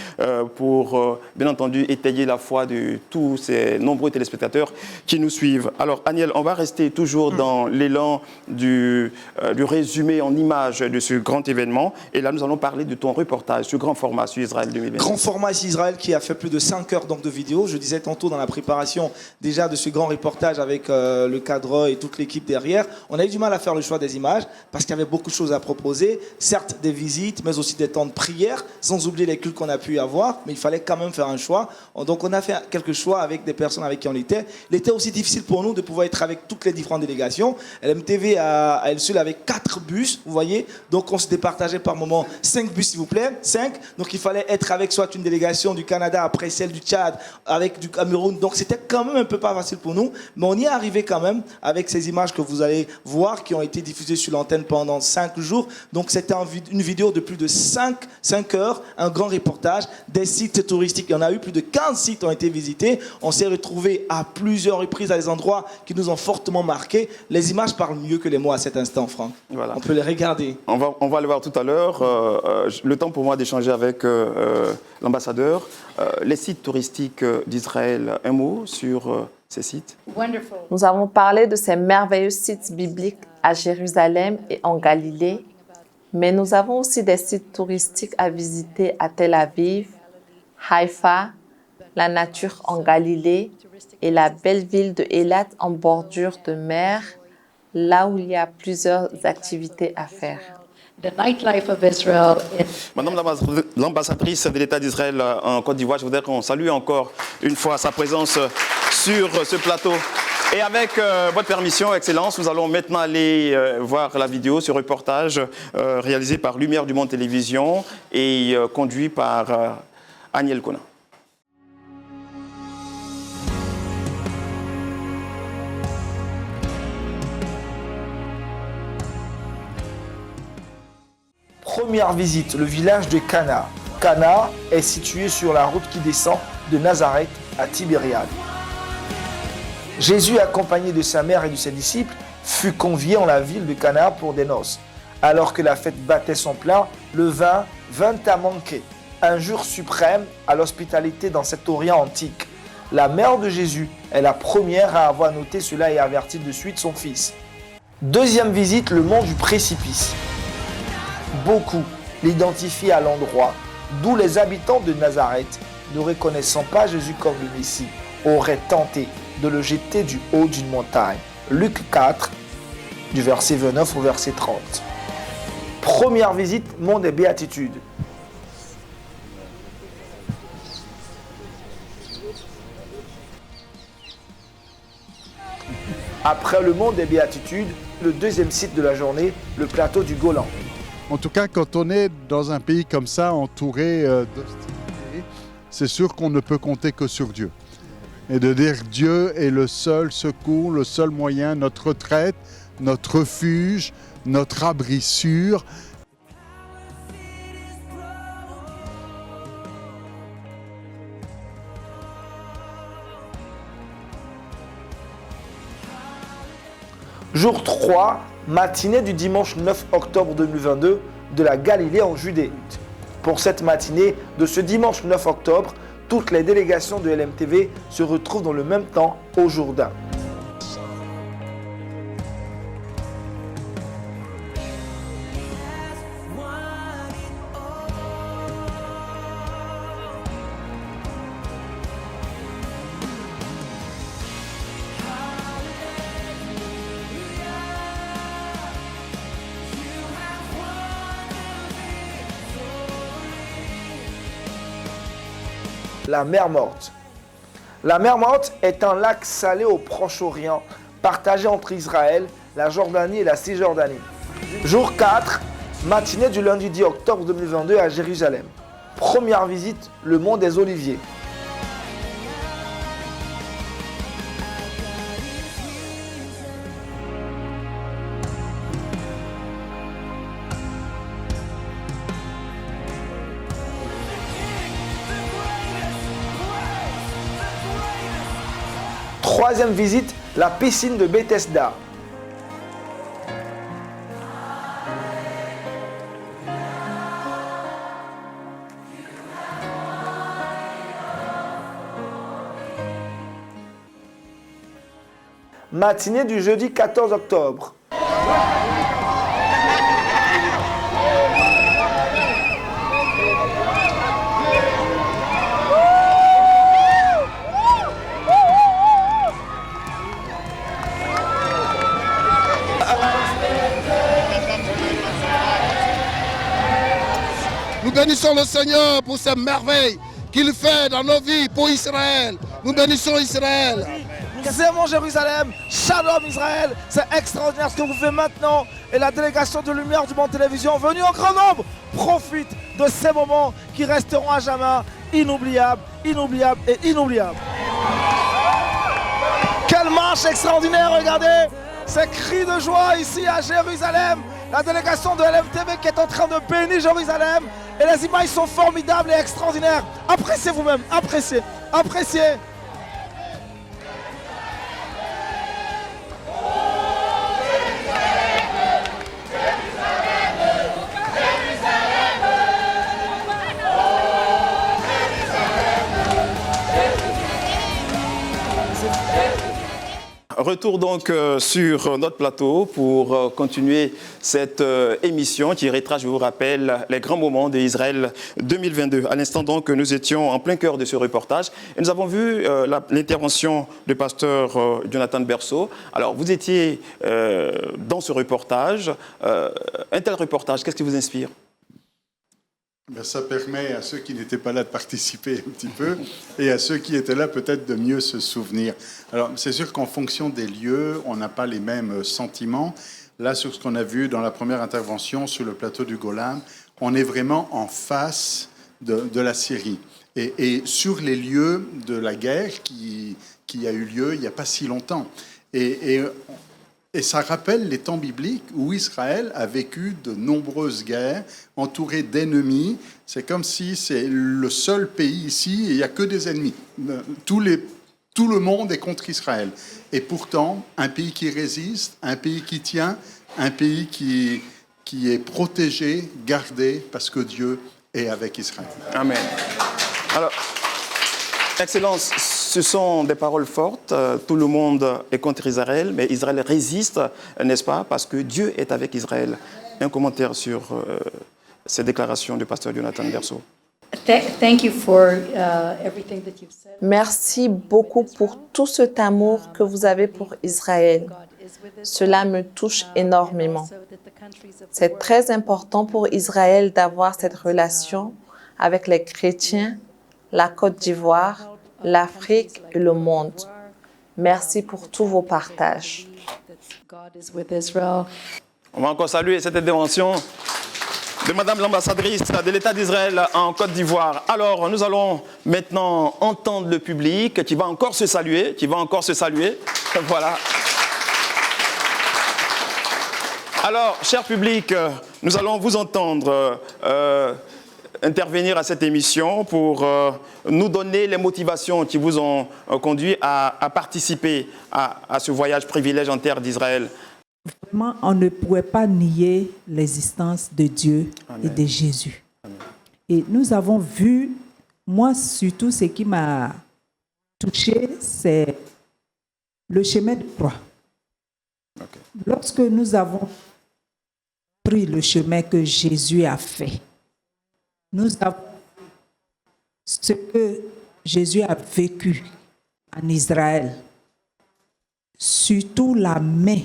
A: pour, bien entendu, étayer la foi de tous ces nombreux téléspectateurs qui nous suivent. Alors, Aniel, on va rester toujours dans l'élan du résumé en images de ce grand événement. Et là, nous allons parler de ton reportage, ce grand format sur Israël 2020.
C: Grand format sur Israël qui a fait plus de 5 heures donc, de vidéo. Je disais tantôt dans la préparation déjà de ce grand reportage avec le cadre et toute l'équipe derrière. On a eu du mal à faire le choix des images parce qu'il y avait beaucoup de choses à proposer. Certes, des visites, mais aussi des temps de prière, sans oublier les cultes qu'on a pu avoir. Mais il fallait quand même faire un choix. Donc, on a fait quelques choix avec des personnes avec qui on était. Il était aussi difficile pour nous de pouvoir être avec toutes les différentes délégations. LMTV, à elle seule, avait 4 bus, vous voyez. Donc, on se départageait par moment 5 bus, s'il vous plaît. 5. Donc, il fallait être avec soit une délégation du Canada, après celle du Tchad, avec du Cameroun. Donc, c'était quand même un peu pas facile pour nous. Mais on y est arrivé quand même avec ces images que vous allez voir qui ont été diffusées sur l'antenne pendant 5 jours. Donc, c'était une vidéo de plus de 5 heures, un grand reportage des sites touristiques. Il y en a eu plus de 15 sites ont été visités. On s'est retrouvés à plusieurs reprises à des endroits qui nous ont fortement marqués. Les images parlent mieux que les mots à cet instant, Franck. Voilà. On peut les regarder.
A: On va le voir tout à l'heure. Le temps pour moi d'échanger avec l'ambassadeur. Les sites touristiques d'Israël, un mot sur ces sites?
D: Nous avons parlé de ces merveilleux sites bibliques à Jérusalem et en Galilée, mais nous avons aussi des sites touristiques à visiter à Tel Aviv, Haïfa, la nature en Galilée et la belle ville de Eilat en bordure de mer, là où il y a plusieurs activités à faire.
A: Madame l'ambassadrice de l'État d'Israël en Côte d'Ivoire, je voudrais qu'on salue encore une fois sa présence sur ce plateau. Et avec votre permission, Excellence, nous allons maintenant aller voir la vidéo, ce reportage réalisé par Lumière du Monde Télévision et conduit par Aniel Kona.
C: Première visite, le village de Cana. Cana est situé sur la route qui descend de Nazareth à Tibériade. Jésus, accompagné de sa mère et de ses disciples, fut convié en la ville de Cana pour des noces. Alors que la fête battait son plein, le vin vint à manquer. Un jour suprême à l'hospitalité dans cet Orient antique. La mère de Jésus est la première à avoir noté cela et averti de suite son fils. Deuxième visite, le mont du précipice. Beaucoup l'identifient à l'endroit d'où les habitants de Nazareth, ne reconnaissant pas Jésus comme le Messie, auraient tenté de le jeter du haut d'une montagne. Luc 4, du verset 29 au verset 30. Première visite, mont des Béatitudes. Après le mont des Béatitudes, le deuxième site de la journée, le plateau du Golan.
L: En tout cas, quand on est dans un pays comme ça, entouré d'hostilité, c'est sûr qu'on ne peut compter que sur Dieu. Et de dire Dieu est le seul secours, le seul moyen, notre retraite, notre refuge, notre abri sûr.
C: Jour 3, matinée du dimanche 9 octobre 2022 de la Galilée en Judée. Pour cette matinée de ce dimanche 9 octobre, toutes les délégations de LMTV se retrouvent dans le même temps au Jourdain. La mer Morte. La mer Morte est un lac salé au Proche-Orient, partagé entre Israël, la Jordanie et la Cisjordanie. Jour 4, matinée du lundi 10 octobre 2022 à Jérusalem. Première visite, le mont des Oliviers. Troisième visite, la piscine de Bethesda. Matinée du jeudi 14 octobre.
N: Nous bénissons le Seigneur pour ces merveilles qu'il fait dans nos vies pour Israël. Nous bénissons Israël.
C: C'est mon Jérusalem, Shalom Israël, c'est extraordinaire ce que vous faites maintenant. Et la délégation de Lumière du Monde Télévision, venue en grand nombre, profite de ces moments qui resteront à jamais inoubliables, inoubliables et inoubliables. Quelle marche extraordinaire, regardez ces cris de joie ici à Jérusalem. La délégation de LMTV qui est en train de bénir Jérusalem. Et les images sont formidables et extraordinaires. Appréciez vous-même, appréciez, appréciez.
A: Retour donc sur notre plateau pour continuer cette émission qui retrace, je vous rappelle, les grands moments d'Israël 2022. À l'instant donc, nous étions en plein cœur de ce reportage et nous avons vu l'intervention du pasteur Jonathan Berceau. Alors, vous étiez dans ce reportage. Un tel reportage, qu'est-ce qui vous inspire ?
L: Ben, ça permet à ceux qui n'étaient pas là de participer un petit peu et à ceux qui étaient là peut-être de mieux se souvenir. Alors, c'est sûr qu'en fonction des lieux, on n'a pas les mêmes sentiments. Là, sur ce qu'on a vu dans la première intervention sur le plateau du Golan, on est vraiment en face de la Syrie. Et sur les lieux de la guerre qui a eu lieu il n'y a pas si longtemps. Et ça rappelle les temps bibliques où Israël a vécu de nombreuses guerres, entouré d'ennemis. C'est comme si c'est le seul pays ici et il n'y a que des ennemis. Tout le monde est contre Israël. Et pourtant, un pays qui résiste, un pays qui tient, un pays qui est protégé, gardé, parce que Dieu est avec Israël.
A: Amen. Alors, Excellence, ce sont des paroles fortes. Tout le monde est contre Israël, mais Israël résiste, n'est-ce pas? Parce que Dieu est avec Israël. Un commentaire sur ces déclarations du pasteur Jonathan Berceau.
D: Merci beaucoup pour tout cet amour que vous avez pour Israël. Cela me touche énormément. C'est très important pour Israël d'avoir cette relation avec les chrétiens, la Côte d'Ivoire, l'Afrique et le monde. Merci pour tous vos partages.
A: On va encore saluer cette intervention de Madame l'ambassadrice de l'État d'Israël en Côte d'Ivoire. Alors, nous allons maintenant entendre le public qui va encore se saluer, Voilà. Alors, cher public, nous allons vous entendre intervenir à cette émission pour nous donner les motivations qui vous ont conduit à participer à ce voyage privilège en terre d'Israël.
O: Vraiment, on ne pourrait pas nier l'existence de Dieu et de Jésus.
A: Amen.
O: Et nous avons vu, moi surtout, ce qui m'a touché, c'est le chemin de croix.
A: Okay.
O: Lorsque nous avons pris le chemin que Jésus a fait, nous avons ce que Jésus a vécu en Israël, surtout la main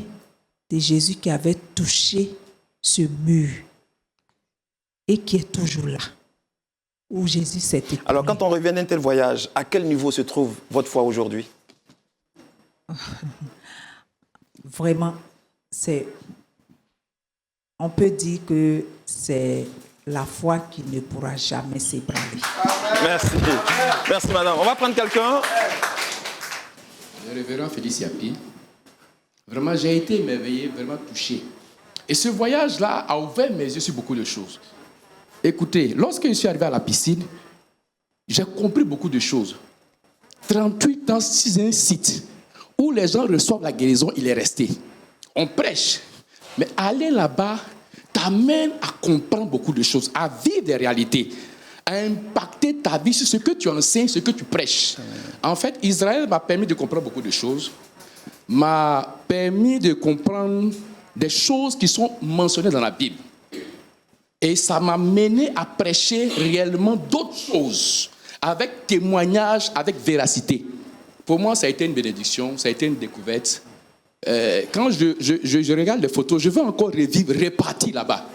O: de Jésus qui avait touché ce mur et qui est toujours là, où Jésus s'est écouté.
A: Alors, quand on revient d'un tel voyage, à quel niveau se trouve votre foi aujourd'hui?
O: Vraiment, on peut dire que c'est la foi qui ne pourra jamais s'ébranler.
A: Merci. Merci, madame. On va prendre quelqu'un.
P: Le révérend Félix Yapi. Vraiment, j'ai été émerveillé, vraiment touché. Et ce voyage-là a ouvert mes yeux sur beaucoup de choses. Écoutez, lorsque je suis arrivé à la piscine, j'ai compris beaucoup de choses. 38 ans, c'est un site où les gens reçoivent la guérison, il est resté. On prêche, mais aller là-bas t'amène à comprendre beaucoup de choses, à vivre des réalités, à impacter ta vie sur ce que tu enseignes, ce que tu prêches. En fait, Israël m'a permis de comprendre beaucoup de choses, m'a permis de comprendre des choses qui sont mentionnées dans la Bible. Et ça m'a mené à prêcher réellement d'autres choses, avec témoignage, avec véracité. Pour moi, ça a été une bénédiction, ça a été une découverte. Quand je regarde les photos, je veux encore revivre, repartir là-bas.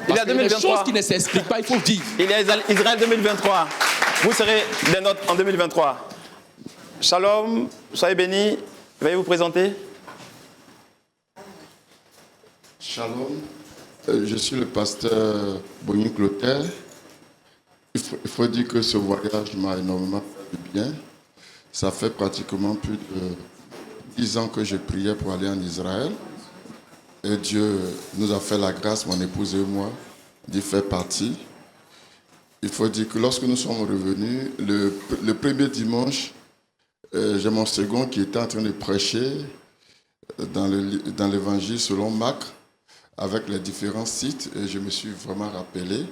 A: Il y a 2023.
P: Des choses qui ne s'expliquent pas, il faut vivre.
A: Il y a Israël 2023. Vous serez des nôtres en 2023. Shalom, soyez bénis. Veuillez vous présenter.
Q: Shalom, je suis le pasteur Bonny Clotaire. Il faut dire que ce voyage m'a énormément fait du bien. Ça fait pratiquement plus de 10 ans que je priais pour aller en Israël. Et Dieu nous a fait la grâce, mon épouse et moi, d'y faire partie. Il faut dire que lorsque nous sommes revenus, le premier dimanche, j'ai mon second qui était en train de prêcher dans l'évangile selon Marc, avec les différents sites, et je me suis vraiment rappelé,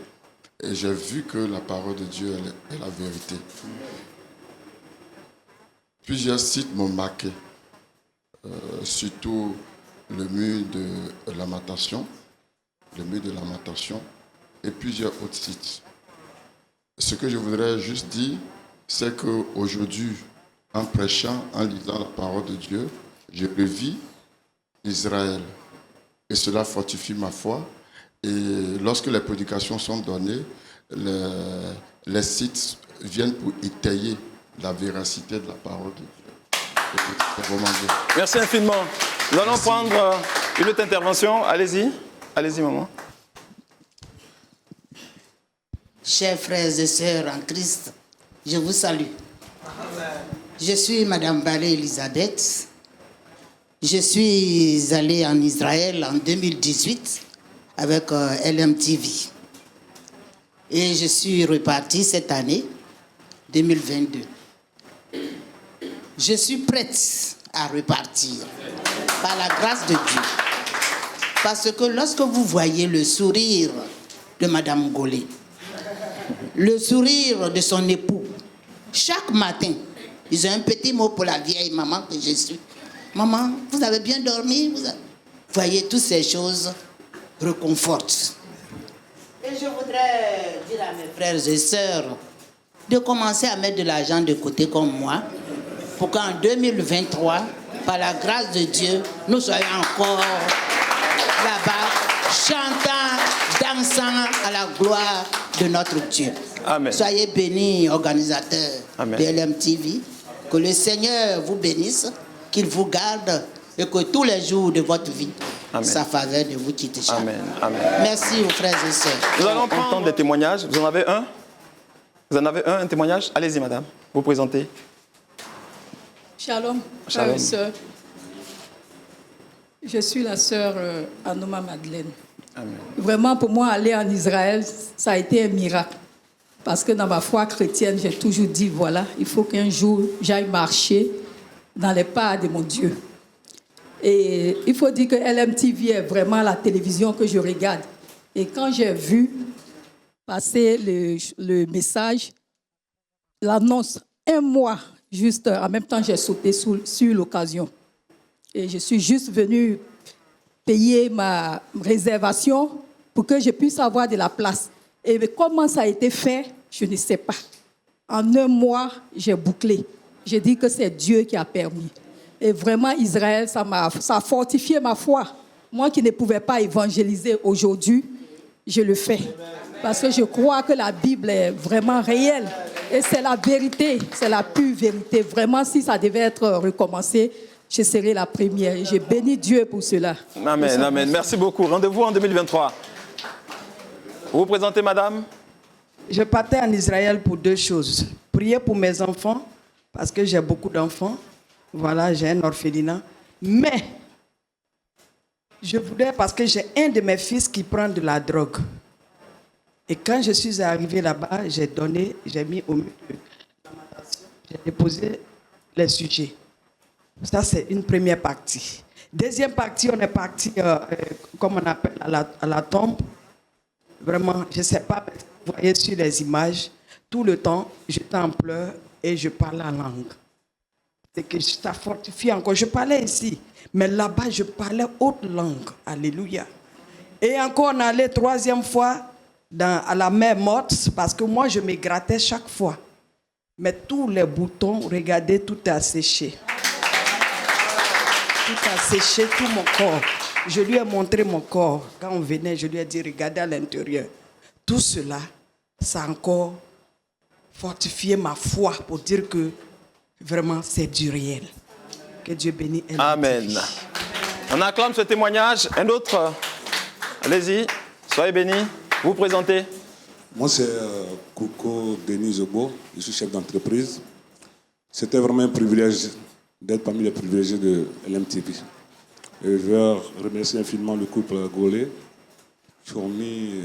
Q: et j'ai vu que la parole de Dieu est la vérité. Plusieurs sites m'ont marqué, surtout le mur de Lamentation, et plusieurs autres sites. Ce que je voudrais juste dire, c'est qu'aujourd'hui, en prêchant, en lisant la parole de Dieu, je revis Israël. Et cela fortifie ma foi. Et lorsque les prédications sont données, les sites viennent pour étayer la véracité de la parole de Dieu. C'est vraiment bien.
A: Merci infiniment. Nous allons prendre une autre intervention. Allez-y. Allez-y, maman.
R: Chers frères et sœurs en Christ, je vous salue. Je suis Madame Balé Elisabeth. Je suis allée en Israël en 2018 avec LMTV. Et je suis repartie cette année, 2022. Je suis prête à repartir par la grâce de Dieu. Parce que lorsque vous voyez le sourire de Madame Golé, le sourire de son époux, chaque matin, ils ont un petit mot pour la vieille maman que je suis. Maman, vous avez bien dormi? Vous voyez, toutes ces choses réconfortent. Et je voudrais dire à mes frères et sœurs de commencer à mettre de l'argent de côté comme moi, pour qu'en 2023, par la grâce de Dieu, nous soyons encore là-bas, chantant, dansant à la gloire de notre Dieu.
A: Amen.
R: Soyez bénis, organisateurs
A: Amen.
R: de LMTV. Que le Seigneur vous bénisse, qu'il vous garde et que tous les jours de votre vie,
A: Amen.
R: sa faveur ne vous quitte jamais.
A: Amen. Amen.
R: Merci aux frères et sœurs.
A: Nous allons prendre des témoignages. Vous en avez un? Vous en avez un témoignage? Allez-y, madame. Vous présentez.
S: Shalom, frères et sœurs. Je suis la sœur Anoma Madeleine.
A: Amen.
S: Vraiment, pour moi, aller en Israël, ça a été un miracle. Parce que dans ma foi chrétienne, j'ai toujours dit, voilà, il faut qu'un jour, j'aille marcher dans les pas de mon Dieu. Et il faut dire que LMTV est vraiment la télévision que je regarde. Et quand j'ai vu passer le message, l'annonce, un mois, juste en même temps, j'ai sauté sur l'occasion. Et je suis juste venue payer ma réservation pour que je puisse avoir de la place. Et comment ça a été fait, je ne sais pas. En un mois, j'ai bouclé. J'ai dit que c'est Dieu qui a permis. Et vraiment, Israël, ça a fortifié ma foi. Moi qui ne pouvais pas évangéliser aujourd'hui, je le fais. Parce que je crois que la Bible est vraiment réelle. Et c'est la vérité, c'est la pure vérité. Vraiment, si ça devait être recommencé, je serai la première. Et je bénis Dieu pour cela.
A: Amen, amen. Merci beaucoup. Rendez-vous en 2023. Vous vous présentez, madame?
T: Je partais en Israël pour deux choses. Prier pour mes enfants, parce que j'ai beaucoup d'enfants. Voilà, j'ai un orphelinat. Mais, je voulais, parce que j'ai un de mes fils qui prend de la drogue. Et quand je suis arrivée là-bas, j'ai mis au milieu. J'ai déposé les sujets. Ça, c'est une première partie. Deuxième partie, on est parti, comme on appelle, à la tombe. Vraiment, je ne sais pas, vous voyez sur les images, tout le temps, j'étais en pleurs et je parlais en langue. C'est que ça fortifie encore. Je parlais ici, mais là-bas, je parlais autre langue. Alléluia. Et encore, on allait troisième fois à la mer morte, parce que moi, je me grattais chaque fois. Mais tous les boutons, regardez, tout a séché. Tout a séché, tout mon corps. Je lui ai montré mon corps. Quand on venait, je lui ai dit, regardez à l'intérieur. Tout cela, ça a encore fortifié ma foi pour dire que vraiment, c'est du réel. Que Dieu bénisse.
A: Amen. On acclame ce témoignage. Un autre? Allez-y, soyez bénis. Vous présentez?
U: Moi, c'est Kouko Denis Zobo. Je suis chef d'entreprise. C'était vraiment un privilège d'être parmi les privilégiés de LMTV. Et je veux remercier infiniment le couple Golé qui ont mis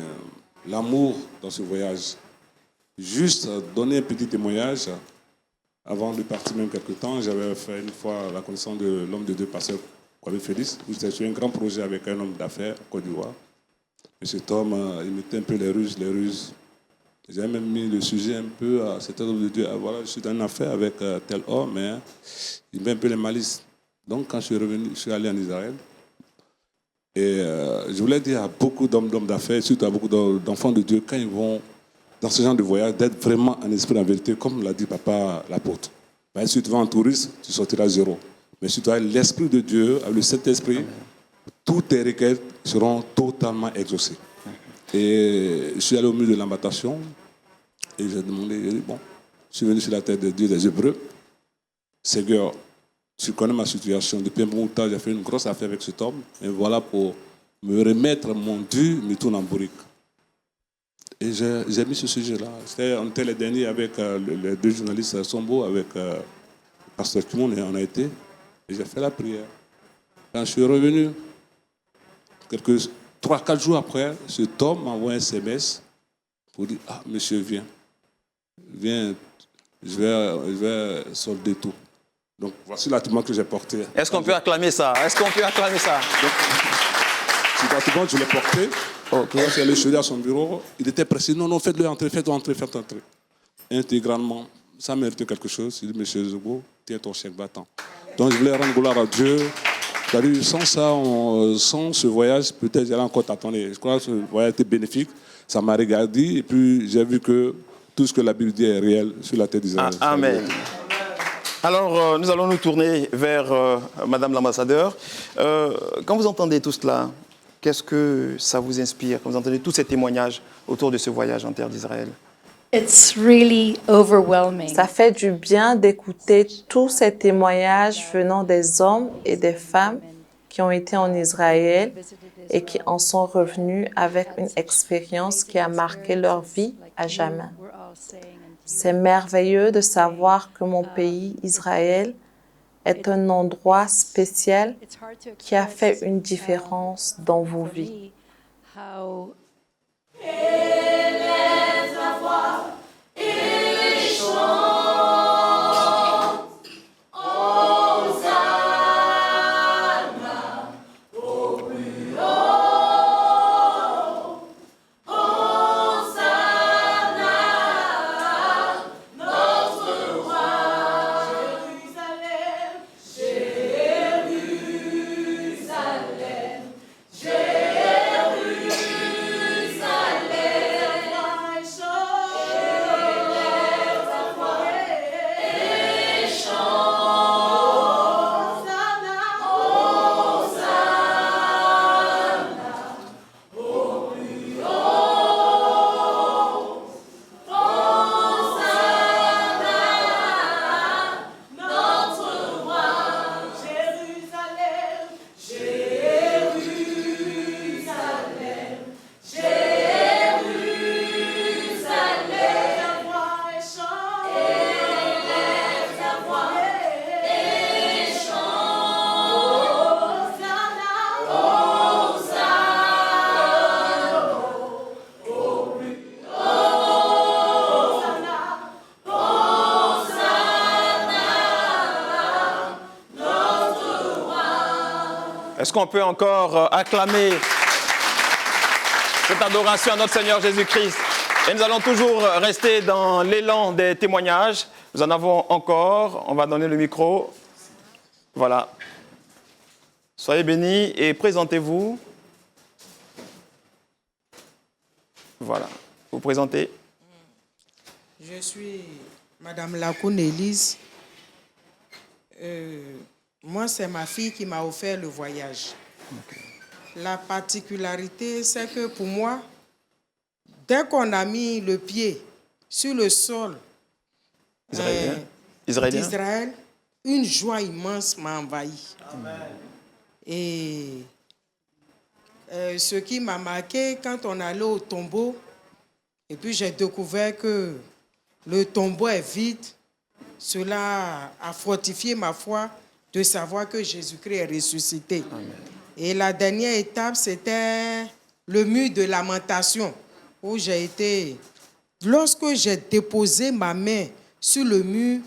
U: l'amour dans ce voyage. Juste donner un petit témoignage. Avant de partir même quelque temps, j'avais fait une fois la connaissance de l'homme de Dieu, pasteur Kwame Félix. J'étais sur un grand projet avec un homme d'affaires en Côte d'Ivoire. Et cet homme, il mettait un peu les ruses. J'ai même mis le sujet un peu à cet homme de Dieu. Voilà, je suis dans une affaire avec tel homme, mais il met un peu les malices. Donc, quand je suis revenu, je suis allé en Israël. Et je voulais dire à beaucoup d'hommes d'affaires, surtout à beaucoup d'enfants de Dieu, quand ils vont dans ce genre de voyage, d'être vraiment en esprit, en vérité, comme l'a dit papa l'apôtre. Si tu vas en touriste, tu sortiras zéro. Mais si tu as l'Esprit de Dieu, avec le Saint-Esprit, toutes tes requêtes seront totalement exaucées. Et je suis allé au milieu de l'embarcation et j'ai demandé, j'ai dit, bon, je suis venu sur la terre de Dieu des Hébreux. Seigneur, tu connais ma situation. Depuis un bon temps, j'ai fait une grosse affaire avec cet homme. Et voilà, pour me remettre mon dû, me tourne en bourrique. Et j'ai mis ce sujet-là. On était les derniers avec les deux journalistes Sombo, avec Pasteur Timon, et on a été. Et j'ai fait la prière. Quand je suis revenu, 3-4 jours après, cet homme m'a envoyé un SMS pour dire, ah, monsieur, viens, je vais solder tout. Donc, voici l'attroupement que j'ai porté.
A: Est-ce qu'on peut acclamer ça? Est-ce qu'on peut acclamer ça?
U: Cet attroupement, je l'ai porté. Quand je suis allé chez à son bureau, il était pressé. Non, faites-le entrer, faites-le entrer. Intégralement, ça méritait quelque chose. Il dit, monsieur Zobo, tiens ton chèque battant. Donc, je voulais rendre gloire à Dieu. Sans ça, sans ce voyage, peut-être j'allais encore t'attendre. Je crois que ce voyage était bénéfique. Ça m'a regardé et puis j'ai vu que tout ce que la Bible dit est réel sur la terre d'Israël.
A: Amen. Alors, nous allons nous tourner vers Madame l'ambassadeur. Quand vous entendez tout cela, qu'est-ce que ça vous inspire quand vous entendez tous ces témoignages autour de ce voyage en terre d'Israël?
D: It's really overwhelming. Ça fait du bien d'écouter tous ces témoignages venant des hommes et des femmes qui ont été en Israël et qui en sont revenus avec une expérience qui a marqué leur vie à jamais. C'est merveilleux de savoir que mon pays, Israël, est un endroit spécial qui a fait une différence dans vos vies.
A: Est-ce qu'on peut encore acclamer cette adoration à notre Seigneur Jésus-Christ? Et nous allons toujours rester dans l'élan des témoignages. Nous en avons encore. On va donner le micro. Voilà. Soyez bénis et présentez-vous. Voilà. Vous présentez.
G: Je suis Madame Lacoune Élise. Moi, c'est ma fille qui m'a offert le voyage. Okay. La particularité, c'est que pour moi, dès qu'on a mis le pied sur le sol d'Israël, une joie immense m'a envahi. Amen. Et ce qui m'a marqué, quand on allait au tombeau, et puis j'ai découvert que le tombeau est vide, cela a fortifié ma foi de savoir que Jésus-Christ est ressuscité. Amen. Et la dernière étape, c'était le mur de lamentation, où j'ai été... Lorsque j'ai déposé ma main sur le mur,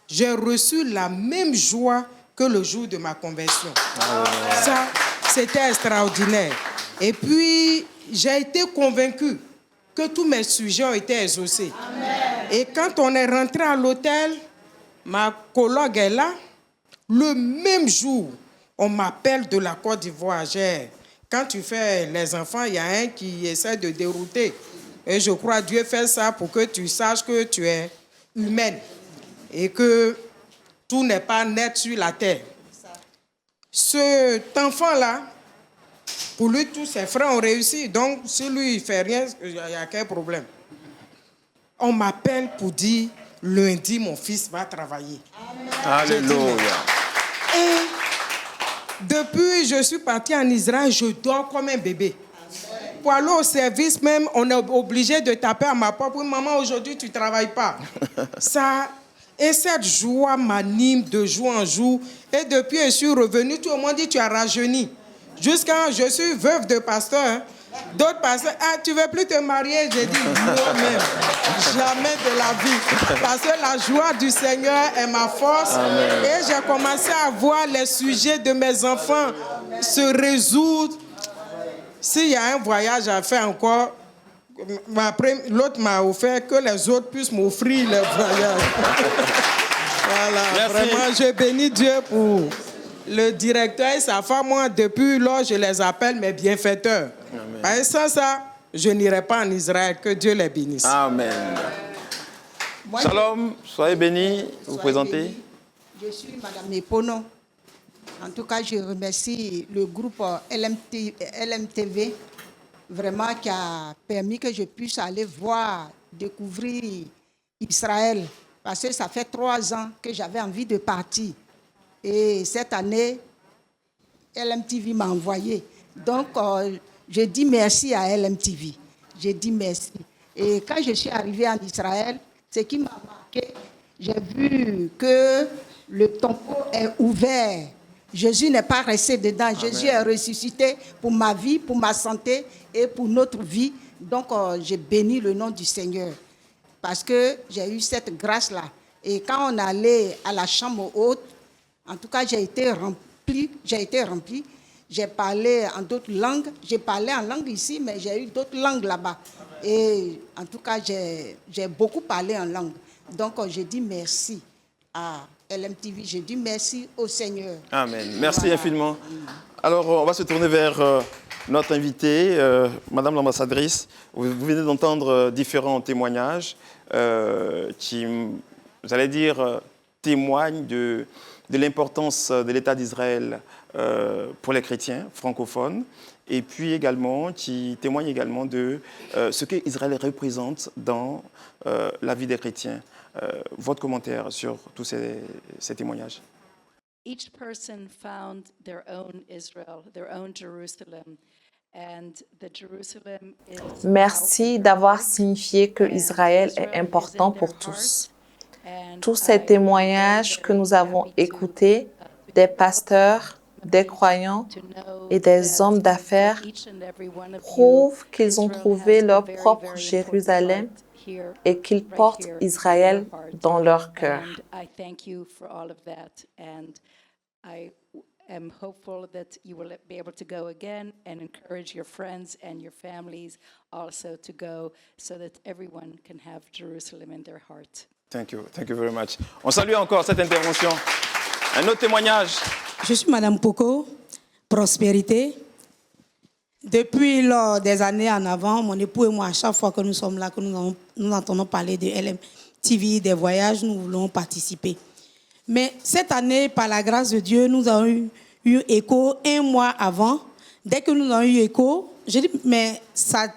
G: j'ai reçu la même joie que le jour de ma conversion. Ça, c'était extraordinaire. Et puis, j'ai été convaincue que tous mes sujets ont été exaucés. Amen. Et quand on est rentré à l'hôtel, ma collègue est là. Le même jour, on m'appelle de la Côte d'Ivoire. Quand tu fais les enfants, il y a un qui essaie de dérouter. Et je crois que Dieu fait ça pour que tu saches que tu es humaine et que tout n'est pas net sur la terre. Cet enfant-là, pour lui, tous ses frères ont réussi. Donc, si lui, il ne fait rien, il y a quel problème? On m'appelle pour dire, lundi, mon fils va travailler.
A: Alléluia.
G: Et depuis, je suis partie en Israël, je dors comme un bébé. Pour aller au service même, on est obligé de taper à ma porte. Oui, maman, aujourd'hui, tu ne travailles pas. Ça, et cette joie m'anime de jour en jour. Et depuis, je suis revenue, tout le monde dit, tu as rajeuni. Jusqu'à, je suis veuve de pasteur. Hein. D'autres pasteurs, ah, tu ne veux plus te marier? J'ai dit, non même, jamais de la vie. Parce que la joie du Seigneur est ma force. Amen. Et j'ai commencé à voir les sujets de mes enfants se résoudre. S'il y a un voyage à faire encore, l'autre m'a offert que les autres puissent m'offrir le voyage. Voilà, merci. Vraiment, je bénis Dieu pour le directeur et sa femme. Moi, depuis lors, je les appelle mes bienfaiteurs. Et sans ça, je n'irai pas en Israël. Que Dieu les bénisse.
A: Amen. Moi, Shalom, soyez bénis. Vous présentez.
V: Béni. Je suis Madame Nepono. En tout cas, je remercie le groupe LMTV, vraiment qui a permis que je puisse aller voir, découvrir Israël. Parce que ça fait 3 ans que j'avais envie de partir. Et cette année, LMTV m'a envoyé. Donc, je dis merci à LMTV. Je dis merci. Et quand je suis arrivée en Israël, ce qui m'a marqué, j'ai vu que le tombeau est ouvert. Jésus n'est pas resté dedans. Amen. Jésus est ressuscité pour ma vie, pour ma santé et pour notre vie. Donc, j'ai béni le nom du Seigneur parce que j'ai eu cette grâce-là. Et quand on allait à la chambre haute, en tout cas, j'ai été rempli. J'ai parlé en d'autres langues. J'ai parlé en langue ici, mais j'ai eu d'autres langues là-bas. Et en tout cas, j'ai beaucoup parlé en langue. Donc, je dis merci à LMTV, je dis merci au Seigneur.
A: Amen. Merci infiniment. Alors, on va se tourner vers notre invitée, Madame l'ambassadrice. Vous venez d'entendre différents témoignages qui, vous allez dire, témoignent de l'importance de l'État d'Israël pour les chrétiens francophones et puis également qui témoignent également de ce qu'Israël représente dans la vie des chrétiens. Votre commentaire sur tous ces témoignages.
W: Each person found their own Israel, their own Jerusalem, and the Jerusalem is.
D: Merci d'avoir signifié que Israël est important pour tous. Tous ces témoignages que nous avons écoutés des pasteurs, des croyants et des hommes d'affaires prouvent qu'ils ont trouvé leur propre Jérusalem et qu'ils portent Israël dans leur cœur.
W: am hopeful that you will be able to go again and encourage your friends and your families also to go so that everyone can have Jerusalem in their heart.
A: Thank you very much. On salue encore cette intervention. Un autre témoignage.
E: Je suis Madame Poko, Prospérité. Depuis des années en avant, mon époux et moi, à chaque fois que nous sommes là, que nous entendons parler de LMTV, des voyages, nous voulons participer. Mais cette année, par la grâce de Dieu, nous avons eu écho 1 mois avant. Dès que nous avons eu écho, j'ai dit, mais ça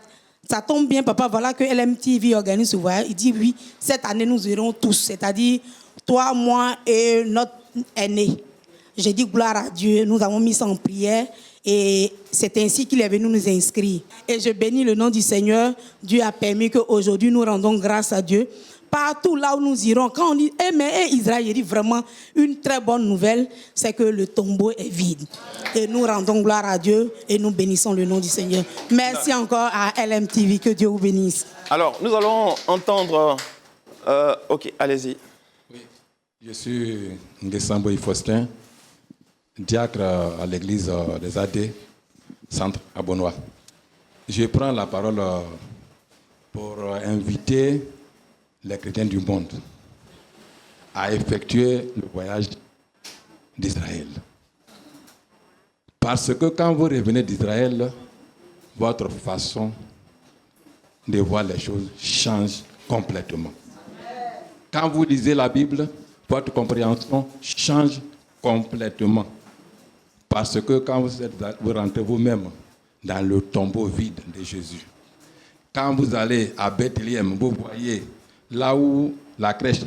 E: tombe bien, papa, voilà que LMTV organise ce voyage. Il dit, oui, cette année, nous irons tous, c'est-à-dire toi, moi et notre aîné. J'ai dit, gloire à Dieu, nous avons mis ça en prière. Et c'est ainsi qu'il est venu nous inscrire. Et je bénis le nom du Seigneur. Dieu a permis qu'aujourd'hui, nous rendons grâce à Dieu. Partout là où nous irons, quand on dit mais Israël, il dit vraiment une très bonne nouvelle, c'est que le tombeau est vide. Et nous rendons gloire à Dieu et nous bénissons le nom du Seigneur. Merci encore à LMTV, que Dieu vous bénisse.
A: Alors, nous allons entendre... ok, allez-y.
F: Oui, je suis Ngessambo Faustin, diacre à l'église des AD, centre à Bonnois. Je prends la parole pour inviter les chrétiens du monde à effectuer le voyage d'Israël. Parce que quand vous revenez d'Israël, votre façon de voir les choses change complètement. Quand vous lisez la Bible, votre compréhension change complètement. Parce que quand vous rentrez vous-même dans le tombeau vide de Jésus, quand vous allez à Bethléem, vous voyez là où la crèche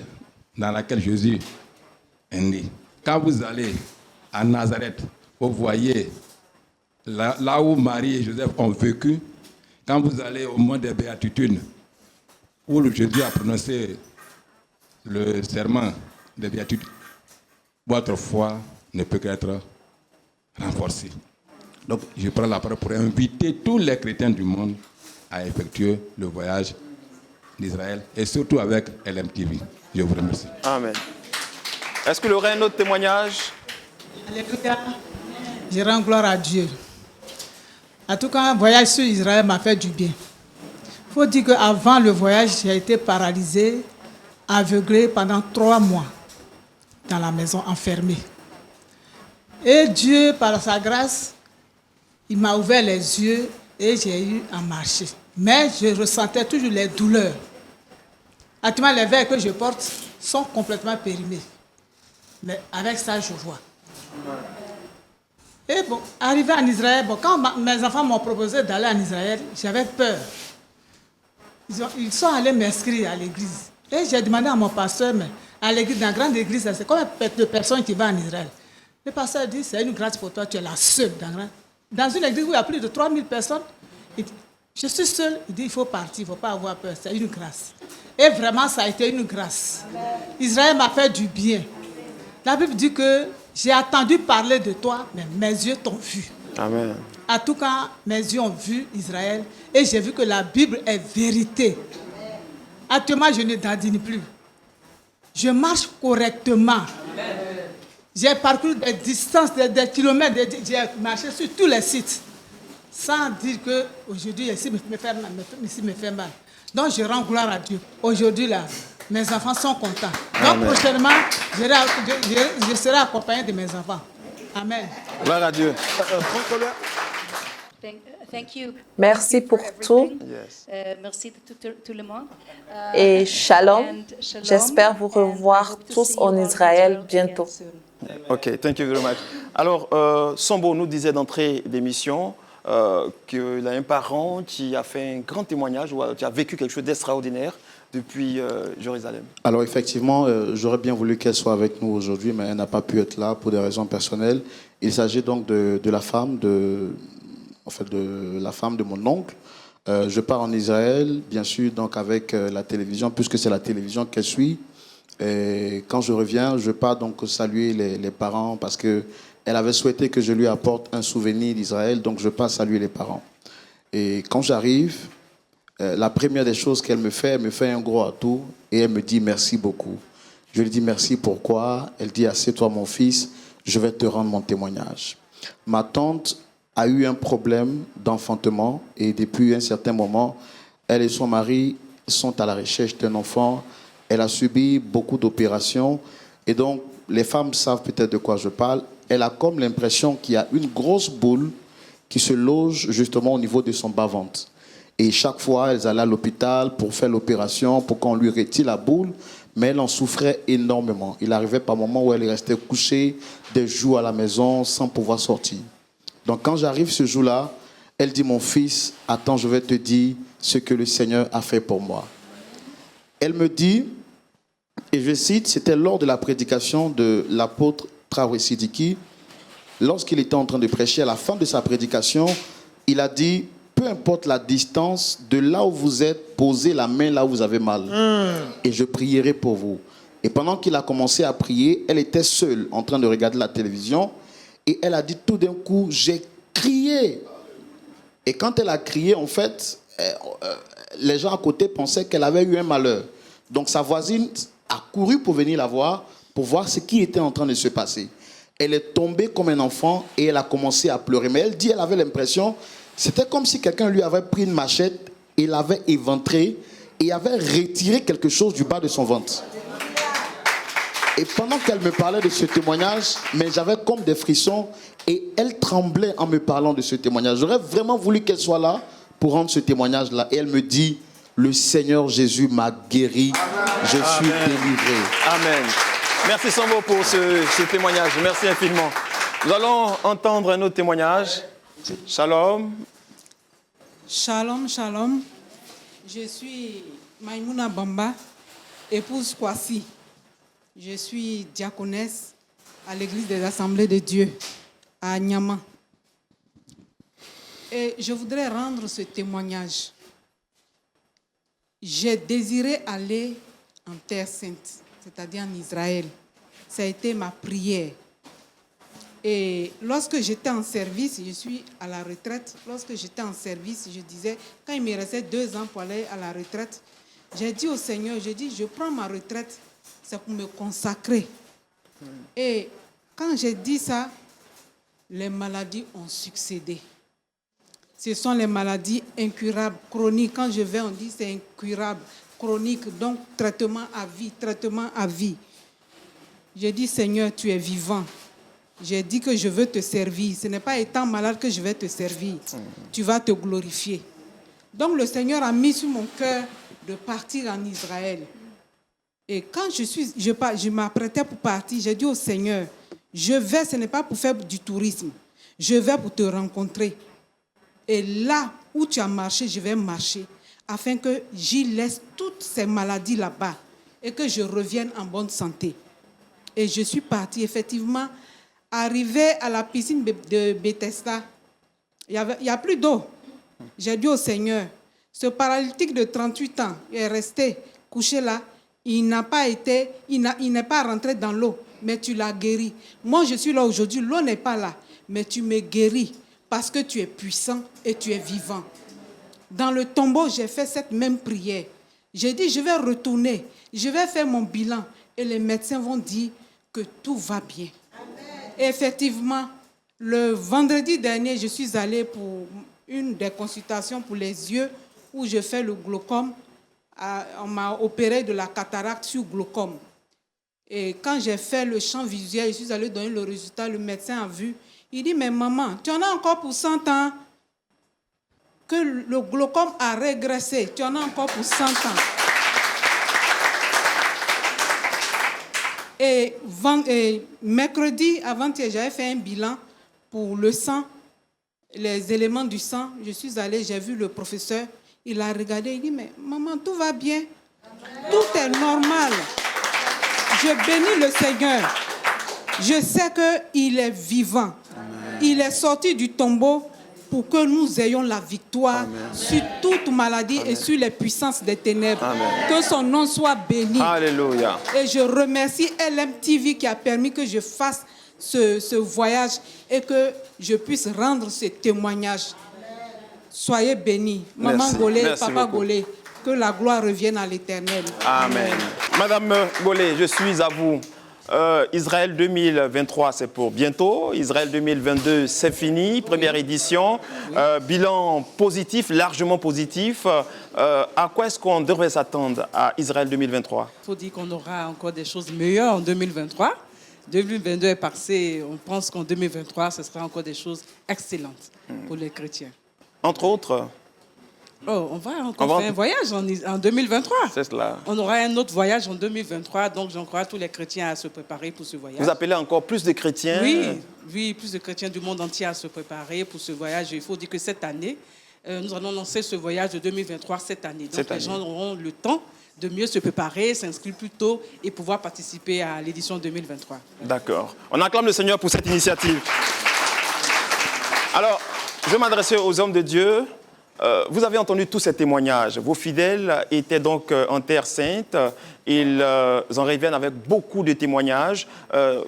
F: dans laquelle Jésus est né. Quand vous allez à Nazareth, vous voyez là où Marie et Joseph ont vécu. Quand vous allez au mont des Béatitudes, où Jésus a prononcé le serment des Béatitudes, votre foi ne peut qu'être renforcée. Donc, je prends la parole pour inviter tous les chrétiens du monde à effectuer le voyage d'Israël et surtout avec LMTV. Je vous remercie.
A: Amen. Est-ce qu'il y aurait un autre témoignage?
V: Alléluia. Je rends gloire à Dieu. En tout cas, un voyage sur Israël m'a fait du bien. Il faut dire qu'avant le voyage, j'ai été paralysée, aveuglée pendant 3 mois dans la maison, enfermée. Et Dieu, par sa grâce, il m'a ouvert les yeux et j'ai eu à marcher. Mais je ressentais toujours les douleurs. Actuellement, les verres que je porte sont complètement périmés. Mais avec ça, je vois. Et bon, arrivé en Israël, quand mes enfants m'ont proposé d'aller en Israël, j'avais peur. Ils sont allés m'inscrire à l'église. Et j'ai demandé à mon pasteur, mais à l'église, dans la grande église, c'est combien de personnes qui vont en Israël? Le pasteur dit, c'est une grâce pour toi, tu es la seule. Dans une église où il y a plus de 3000 personnes, il dit, je suis seule. Il dit, il faut partir, il ne faut pas avoir peur, c'est une grâce. Et vraiment, ça a été une grâce. Israël m'a fait du bien. La Bible dit que j'ai attendu parler de toi, mais mes yeux t'ont vu.
A: Amen.
V: En tout cas, mes yeux ont vu Israël et j'ai vu que la Bible est vérité. Actuellement, je ne dandine plus. Je marche correctement. J'ai parcouru des distances, des kilomètres, j'ai marché sur tous les sites, sans dire qu'aujourd'hui, ici me fait mal. Donc, je rends gloire à Dieu. Aujourd'hui, là, mes enfants sont contents. Donc,
A: Amen.
V: prochainement, je serai accompagné de mes enfants. Amen.
A: Gloire à Dieu.
W: Thank you.
D: Merci pour tout.
W: Merci tout le monde.
D: Et shalom.
W: And shalom.
D: J'espère vous revoir tous en Israël bientôt.
A: Ok, thank you very much. Alors, Sambo nous disait d'entrée d'émission qu'il a un parent qui a fait un grand témoignage ou qui a vécu quelque chose d'extraordinaire depuis Jérusalem.
B: Alors effectivement, j'aurais bien voulu qu'elle soit avec nous aujourd'hui, mais elle n'a pas pu être là pour des raisons personnelles. Il s'agit donc de la femme de mon oncle. Je pars en Israël, bien sûr, donc avec la télévision, puisque c'est la télévision qu'elle suit. Et quand je reviens, je pars donc saluer les parents parce qu'elle avait souhaité que je lui apporte un souvenir d'Israël, donc je pars saluer les parents. Et quand j'arrive, la première des choses qu'elle me fait un gros atout et elle me dit merci beaucoup. Je lui dis merci, pourquoi? Elle dit, assieds-toi mon fils, je vais te rendre mon témoignage. Ma tante a eu un problème d'enfantement et depuis un certain moment, elle et son mari sont à la recherche d'un enfant. Elle a subi beaucoup d'opérations et donc les femmes savent peut-être de quoi je parle. Elle a comme l'impression qu'il y a une grosse boule qui se loge justement au niveau de son bas-ventre. Et chaque fois, elles allaient à l'hôpital pour faire l'opération, pour qu'on lui retire la boule, mais elle en souffrait énormément. Il arrivait par moments où elle restait couchée des jours à la maison sans pouvoir sortir. Donc quand j'arrive ce jour-là, elle dit, mon fils, attends, je vais te dire ce que le Seigneur a fait pour moi. Elle me dit, et je cite, c'était lors de la prédication de l'apôtre Traoré Sidiki, lorsqu'il était en train de prêcher, à la fin de sa prédication, il a dit, peu importe la distance, de là où vous êtes, posez la main là où vous avez mal. Et je prierai pour vous. Et pendant qu'il a commencé à prier, elle était seule en train de regarder la télévision. Et elle a dit tout d'un coup, j'ai crié. Et quand elle a crié, en fait, les gens à côté pensaient qu'elle avait eu un malheur. Donc sa voisine a couru pour venir la voir, pour voir ce qui était en train de se passer. Elle est tombée comme un enfant et elle a commencé à pleurer. Mais elle dit qu'elle avait l'impression, c'était comme si quelqu'un lui avait pris une machette et l'avait éventré et avait retiré quelque chose du bas de son ventre. Et pendant qu'elle me parlait de ce témoignage, mais j'avais comme des frissons et elle tremblait en me parlant de ce témoignage. J'aurais vraiment voulu qu'elle soit là pour rendre ce témoignage-là. Et elle me dit, le Seigneur Jésus m'a guéri, je suis délivré.
A: Amen. Merci Sambo pour ce témoignage. Merci infiniment. Nous allons entendre un autre témoignage. Shalom.
H: Shalom, shalom. Je suis Maïmouna Bamba, épouse Kwasi. Je suis diaconesse à l'église des Assemblées de Dieu à Nyama. Et je voudrais rendre ce témoignage. J'ai désiré aller en Terre Sainte, c'est-à-dire en Israël. Ça a été ma prière. Et lorsque j'étais en service, je suis à la retraite. Lorsque j'étais en service, je disais, quand il me restait 2 ans pour aller à la retraite, j'ai dit au Seigneur, je prends ma retraite, c'est pour me consacrer. Et quand j'ai dit ça, les maladies ont succédé. Ce sont les maladies incurables, chroniques. Quand je vais, on dit c'est incurable, chronique, donc traitement à vie, traitement à vie. J'ai dit, Seigneur, tu es vivant. J'ai dit que je veux te servir. Ce n'est pas étant malade que je vais te servir. Tu vas te glorifier. Donc le Seigneur a mis sur mon cœur de partir en Israël. Et quand je m'apprêtais pour partir, j'ai dit au Seigneur, je vais, ce n'est pas pour faire du tourisme. Je vais pour te rencontrer. Et là où tu as marché, je vais marcher, afin que j'y laisse toutes ces maladies là-bas et que je revienne en bonne santé. Et je suis partie, effectivement, arrivée à la piscine de Bethesda. Il n'y a plus d'eau. J'ai dit au Seigneur, ce paralytique de 38 ans est resté couché là. Il n'est pas rentré dans l'eau, mais tu l'as guéri. Moi, je suis là aujourd'hui, l'eau n'est pas là, mais tu me guéris parce que tu es puissant et tu es vivant. Dans le tombeau, j'ai fait cette même prière. J'ai dit, je vais retourner, je vais faire mon bilan et les médecins vont dire que tout va bien. Et effectivement, le vendredi dernier, je suis allée pour une des consultations pour les yeux où je fais le glaucome. On m'a opéré de la cataracte sur glaucome. Et quand j'ai fait le champ visuel, je suis allée donner le résultat, le médecin a vu. Il dit, mais maman, tu en as encore pour 100 ans que le glaucome a régressé. Tu en as encore pour 100 ans. Et mercredi, avant-hier, j'avais fait un bilan pour le sang, les éléments du sang. Je suis allée, j'ai vu le professeur. Il a regardé, il dit, mais maman, tout va bien. Tout est normal. Je bénis le Seigneur. Je sais qu'il est vivant. Il est sorti du tombeau pour que nous ayons la victoire sur toute maladie et sur les puissances des ténèbres. Que son nom soit béni.
A: Alléluia.
H: Et je remercie LMTV qui a permis que je fasse ce voyage et que je puisse rendre ce témoignage. Soyez bénis. Maman Golé, papa Golé, que la gloire revienne à l'Éternel.
A: Amen. Madame Golé, je suis à vous. Israël 2023, c'est pour bientôt. Israël 2022, c'est fini. Première édition. Bilan positif, largement positif. À quoi est-ce qu'on devrait s'attendre à Israël 2023?
I: Il faut dire qu'on aura encore des choses meilleures en 2023. 2022 est passé. On pense qu'en 2023, ce sera encore des choses excellentes pour les chrétiens.
A: Entre autres?
I: On va encore faire un voyage en 2023.
A: C'est cela.
I: On aura un autre voyage en 2023, donc j'encourage tous les chrétiens à se préparer pour ce voyage.
A: Vous appelez encore plus de chrétiens?
I: Oui, plus de chrétiens du monde entier à se préparer pour ce voyage. Il faut dire que cette année, nous allons lancer ce voyage de 2023 cette année. Donc les gens auront le temps de mieux se préparer, s'inscrire plus tôt et pouvoir participer à l'édition 2023.
A: D'accord. On acclame le Seigneur pour cette initiative. Alors, je vais m'adresser aux hommes de Dieu. Vous avez entendu tous ces témoignages. Vos fidèles étaient donc en Terre Sainte. Ils en reviennent avec beaucoup de témoignages.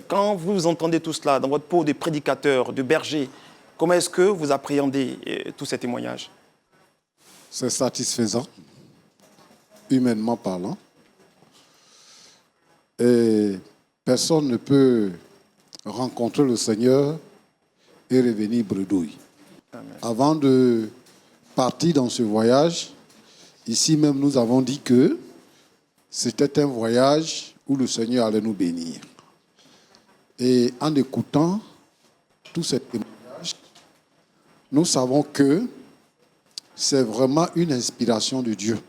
A: Quand vous entendez tout cela dans votre peau de prédicateur, de berger, comment est-ce que vous appréhendez tous ces témoignages?
J: C'est satisfaisant, humainement parlant. Et personne ne peut rencontrer le Seigneur et revenir bredouille. Amen. Avant de partir dans ce voyage, ici même nous avons dit que c'était un voyage où le Seigneur allait nous bénir. Et en écoutant tous ces témoignages, nous savons que c'est vraiment une inspiration de Dieu.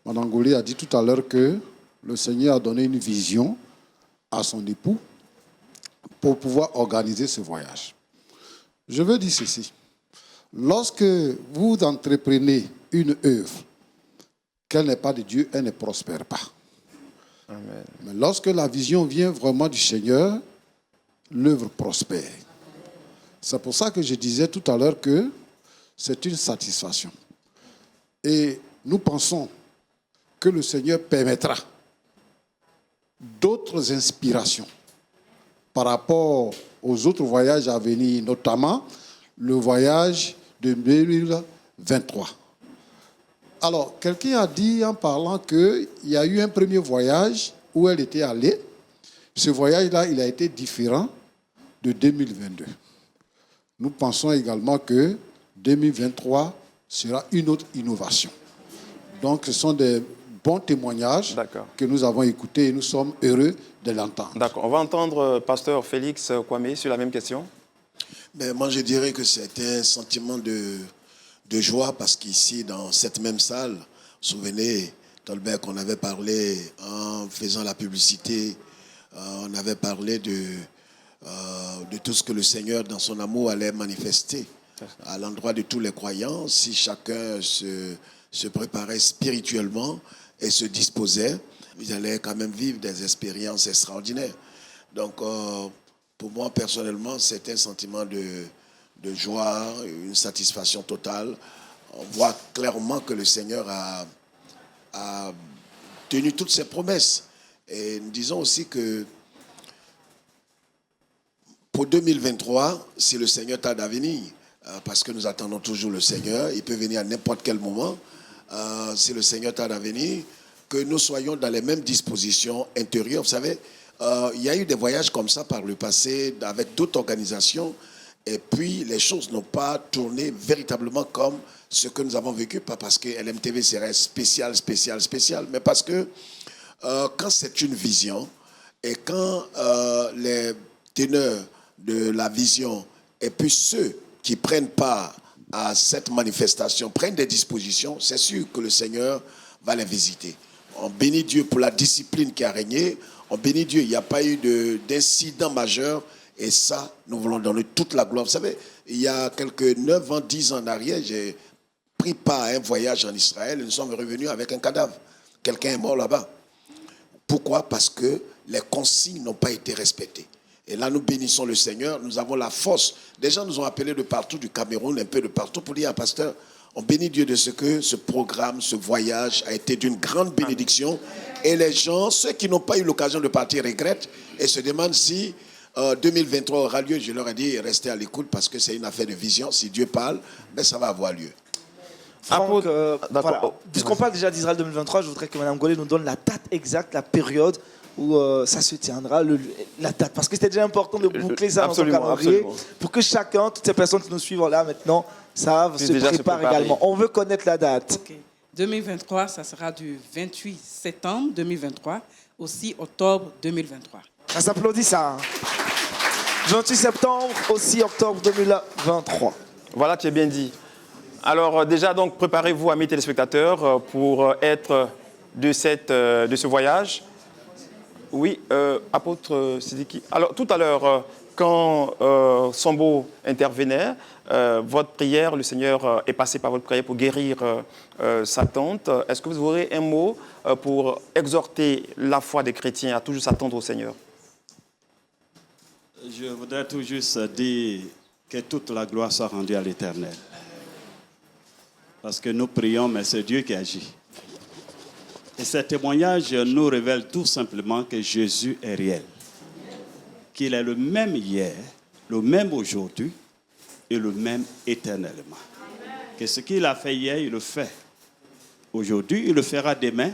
J: Madame Golé a dit tout à l'heure que le Seigneur a donné une vision à son époux pour pouvoir organiser ce voyage. Je veux dire ceci. Lorsque vous entreprenez une œuvre, qu'elle n'est pas de Dieu, elle ne prospère pas. Amen. Mais lorsque la vision vient vraiment du Seigneur, l'œuvre prospère. C'est pour ça que je disais tout à l'heure que c'est une satisfaction. Et nous pensons que le Seigneur permettra d'autres inspirations par rapport aux autres voyages à venir, notamment le voyage de 2023. Alors, quelqu'un a dit en parlant qu'il y a eu un premier voyage où elle était allée. Ce voyage-là, il a été différent de 2022. Nous pensons également que 2023 sera une autre innovation. Donc, ce sont des bons témoignages que nous avons écoutés et nous sommes heureux de l'entendre.
A: D'accord. On va entendre Pasteur Félix Kwame sur la même question.
K: Mais moi, je dirais que c'était un sentiment de joie parce qu'ici, dans cette même salle, vous vous souvenez, Tolbert, qu'on avait parlé en faisant la publicité, on avait parlé de tout ce que le Seigneur, dans son amour, allait manifester à l'endroit de tous les croyants. Si chacun se préparait spirituellement et se disposait, ils allaient quand même vivre des expériences extraordinaires. Donc, pour moi, personnellement, c'est un sentiment de joie, une satisfaction totale. On voit clairement que le Seigneur a tenu toutes ses promesses. Et nous disons aussi que pour 2023, si le Seigneur tarde à venir, parce que nous attendons toujours le Seigneur, il peut venir à n'importe quel moment, si le Seigneur tarde à venir, que nous soyons dans les mêmes dispositions intérieures. Vous savez, il y a eu des voyages comme ça par le passé avec d'autres organisations et puis les choses n'ont pas tourné véritablement comme ce que nous avons vécu, pas parce que LMTV serait spécial, mais parce que quand c'est une vision et quand les teneurs de la vision et puis ceux qui prennent part à cette manifestation prennent des dispositions, c'est sûr que le Seigneur va les visiter. On bénit Dieu pour la discipline qui a régné. On bénit Dieu, il n'y a pas eu d'incident majeur. Et ça, nous voulons donner toute la gloire. Vous savez, il y a quelques 9 ans, 10 ans en arrière, j'ai pris part à un voyage en Israël et nous sommes revenus avec un cadavre. Quelqu'un est mort là-bas. Pourquoi? Parce que les consignes n'ont pas été respectées. Et là, nous bénissons le Seigneur. Nous avons la force. Des gens nous ont appelés de partout, du Cameroun, un peu de partout, pour dire, pasteur, on bénit Dieu de ce que ce programme, ce voyage a été d'une grande bénédiction. Et les gens, ceux qui n'ont pas eu l'occasion de partir, regrettent et se demandent si 2023 aura lieu. Je leur ai dit, restez à l'écoute parce que c'est une affaire de vision. Si Dieu parle, ben ça va avoir lieu.
C: Franck, voilà. Puisqu'on parle déjà d'Israël 2023, je voudrais que Mme Golé nous donne la date exacte, la période où ça se tiendra, la date. Parce que c'était déjà important de boucler ça dans son
A: Absolument,
C: calendrier
A: absolument.
C: pour que chacun, toutes ces personnes qui nous suivent là maintenant, savent, se préparent également. On veut connaître la date.
I: Ok. 2023, ça sera du 28 septembre 2023 au 6 octobre 2023.
C: Ça s'applaudit ça. 28 septembre au 6 octobre 2023.
A: Voilà, tu es bien dit. Alors déjà, donc, préparez-vous, amis téléspectateurs, pour être de ce voyage. Oui, apôtre Sidiki. Alors, tout à l'heure, quand Sambo intervenait, votre prière, le Seigneur est passé par votre prière pour guérir sa tante. Est-ce que vous aurez un mot pour exhorter la foi des chrétiens à toujours s'attendre au Seigneur?
L: Je voudrais tout juste dire que toute la gloire soit rendue à l'Éternel. Parce que nous prions, mais c'est Dieu qui agit. Et ce témoignage nous révèle tout simplement que Jésus est réel. Qu'il est le même hier, le même aujourd'hui et le même éternellement. Que ce qu'il a fait hier, il le fait. Aujourd'hui, il le fera demain,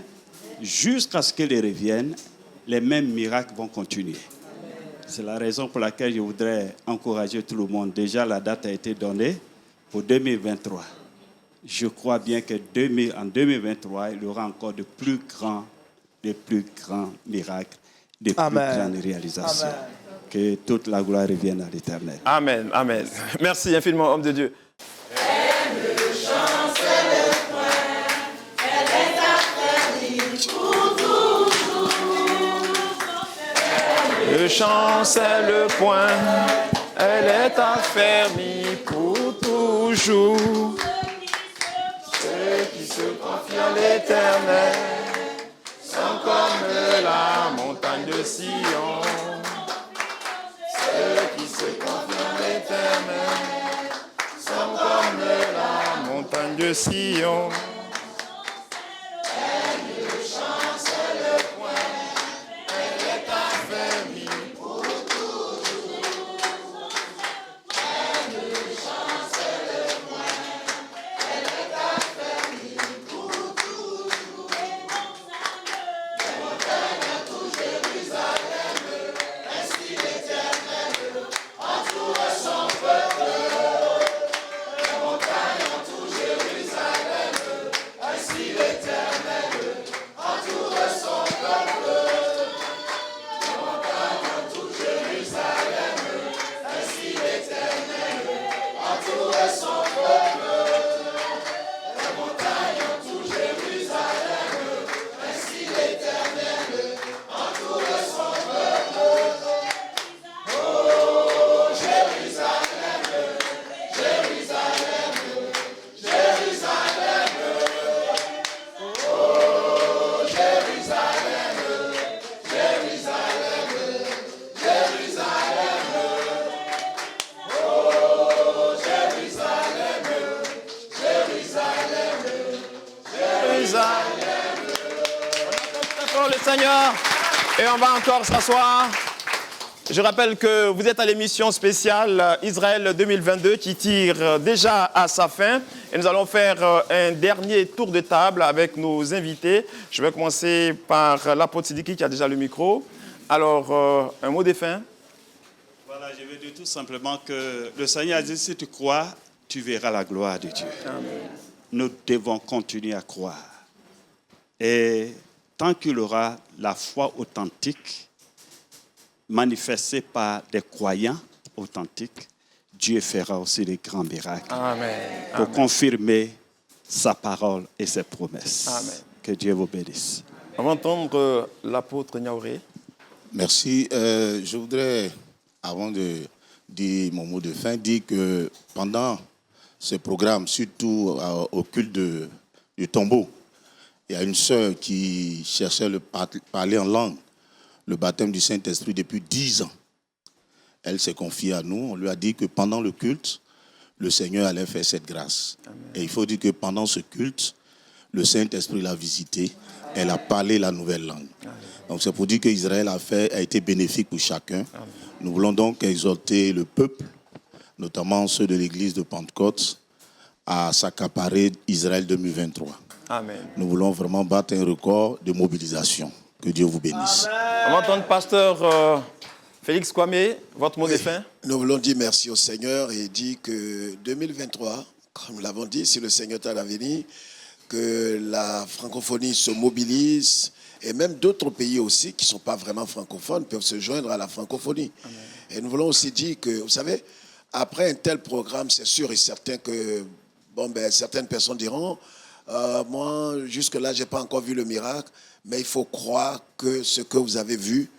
L: jusqu'à ce qu'il revienne. Les mêmes miracles vont continuer. C'est la raison pour laquelle je voudrais encourager tout le monde. Déjà, la date a été donnée pour 2023. Je crois bien que en 2023, il y aura encore de plus grands miracles, de plus grandes réalisations.
C: Amen.
L: Que toute la gloire revienne à l'Éternel.
A: Amen, amen. Merci infiniment, homme de Dieu. Le chant, c'est le point, elle est affermie pour toujours. Ceux qui se confient à l'Éternel sont comme la montagne de Sion. Ceux qui se confient à l'Éternel sont comme la montagne de Sion. Seigneur, et on va encore s'asseoir. Je rappelle que vous êtes à l'émission spéciale Israël 2022 qui tire déjà à sa fin. Et nous allons faire un dernier tour de table avec nos invités. Je vais commencer par l'apôtre Sidiki qui a déjà le micro. Alors, un mot de fin.
L: Voilà, je veux dire tout simplement que le Seigneur a dit, si tu crois, tu verras la gloire de Dieu. Amen. Nous devons continuer à croire. Et tant qu'il aura la foi authentique, manifestée par des croyants authentiques, Dieu fera aussi des grands miracles.
A: Amen.
L: Pour confirmer sa parole et ses promesses.
A: Amen.
L: Que Dieu vous bénisse.
A: On va entendre l'apôtre Niaouré.
M: Merci. Je voudrais, avant de dire mon mot de fin, dire que pendant ce programme, surtout au culte du tombeau, il y a une sœur qui cherchait à parler en langue, le baptême du Saint-Esprit depuis 10 ans. Elle s'est confiée à nous. On lui a dit que pendant le culte, le Seigneur allait faire cette grâce. Amen. Et il faut dire que pendant ce culte, le Saint-Esprit l'a visité. Elle a parlé la nouvelle langue. Amen. Donc c'est pour dire qu'Israël a été bénéfique pour chacun. Amen. Nous voulons donc exhorter le peuple, notamment ceux de l'église de Pentecôte, à s'accaparer Israël 2023.
A: Amen.
M: Nous voulons vraiment battre un record de mobilisation. Que Dieu vous bénisse.
A: On va entendre pasteur Félix Kwame, votre mot de fin.
K: Nous voulons dire merci au Seigneur et dire que 2023, comme nous l'avons dit, si le Seigneur t'a venir, que la francophonie se mobilise et même d'autres pays aussi qui ne sont pas vraiment francophones peuvent se joindre à la francophonie. Amen. Et nous voulons aussi dire que, vous savez, après un tel programme, c'est sûr et certain que certaines personnes diront moi, jusque-là, je n'ai pas encore vu le miracle, mais il faut croire que ce que vous avez vu,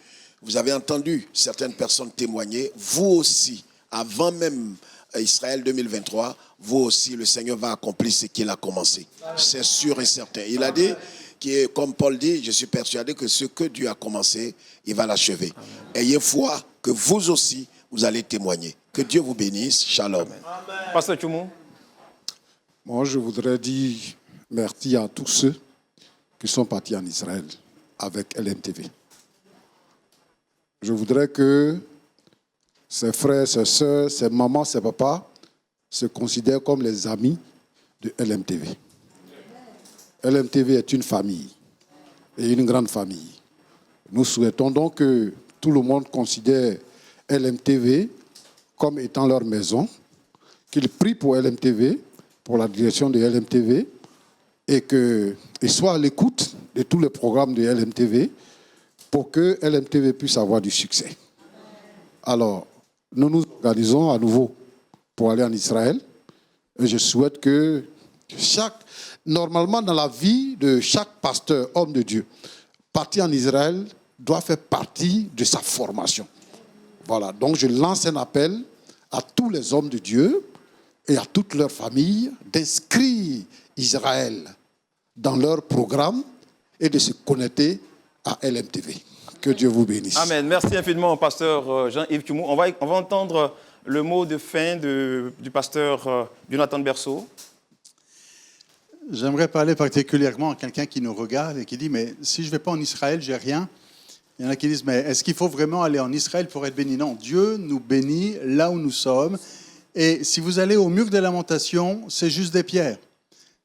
K: vous avez entendu certaines personnes témoigner, vous aussi, avant même Israël 2023, vous aussi, le Seigneur va accomplir ce qu'il a commencé. C'est sûr et certain. Il a dit, comme Paul dit, je suis persuadé que ce que Dieu a commencé, il va l'achever. Ayez foi que vous aussi, vous allez témoigner. Que Dieu vous bénisse. Shalom.
A: Amen. Pasteur Tchoumou.
J: Moi, je voudrais dire merci à tous ceux qui sont partis en Israël avec LMTV. Je voudrais que ses frères, ses sœurs, ses mamans, ses papas se considèrent comme les amis de LMTV. LMTV est une famille et une grande famille. Nous souhaitons donc que tout le monde considère LMTV comme étant leur maison, qu'ils prient pour LMTV, pour la direction de LMTV, et qu'ils soient à l'écoute de tous les programmes de LMTV pour que LMTV puisse avoir du succès. Alors, nous nous organisons à nouveau pour aller en Israël. Et je souhaite que normalement dans la vie de chaque pasteur, homme de Dieu, partir en Israël doit faire partie de sa formation. Voilà, donc je lance un appel à tous les hommes de Dieu et à toute leur famille d'inscrire Israël dans leur programme et de se connecter à LMTV. Que Dieu vous bénisse.
A: Amen. Merci infiniment, pasteur Jean-Yves Tchoumou. On va entendre le mot de fin du pasteur Jonathan Berceau.
N: J'aimerais parler particulièrement à quelqu'un qui nous regarde et qui dit, mais si je ne vais pas en Israël, j'ai rien. Il y en a qui disent, mais est-ce qu'il faut vraiment aller en Israël pour être béni? Non, Dieu nous bénit là où nous sommes. Et si vous allez au mur des lamentations, c'est juste des pierres.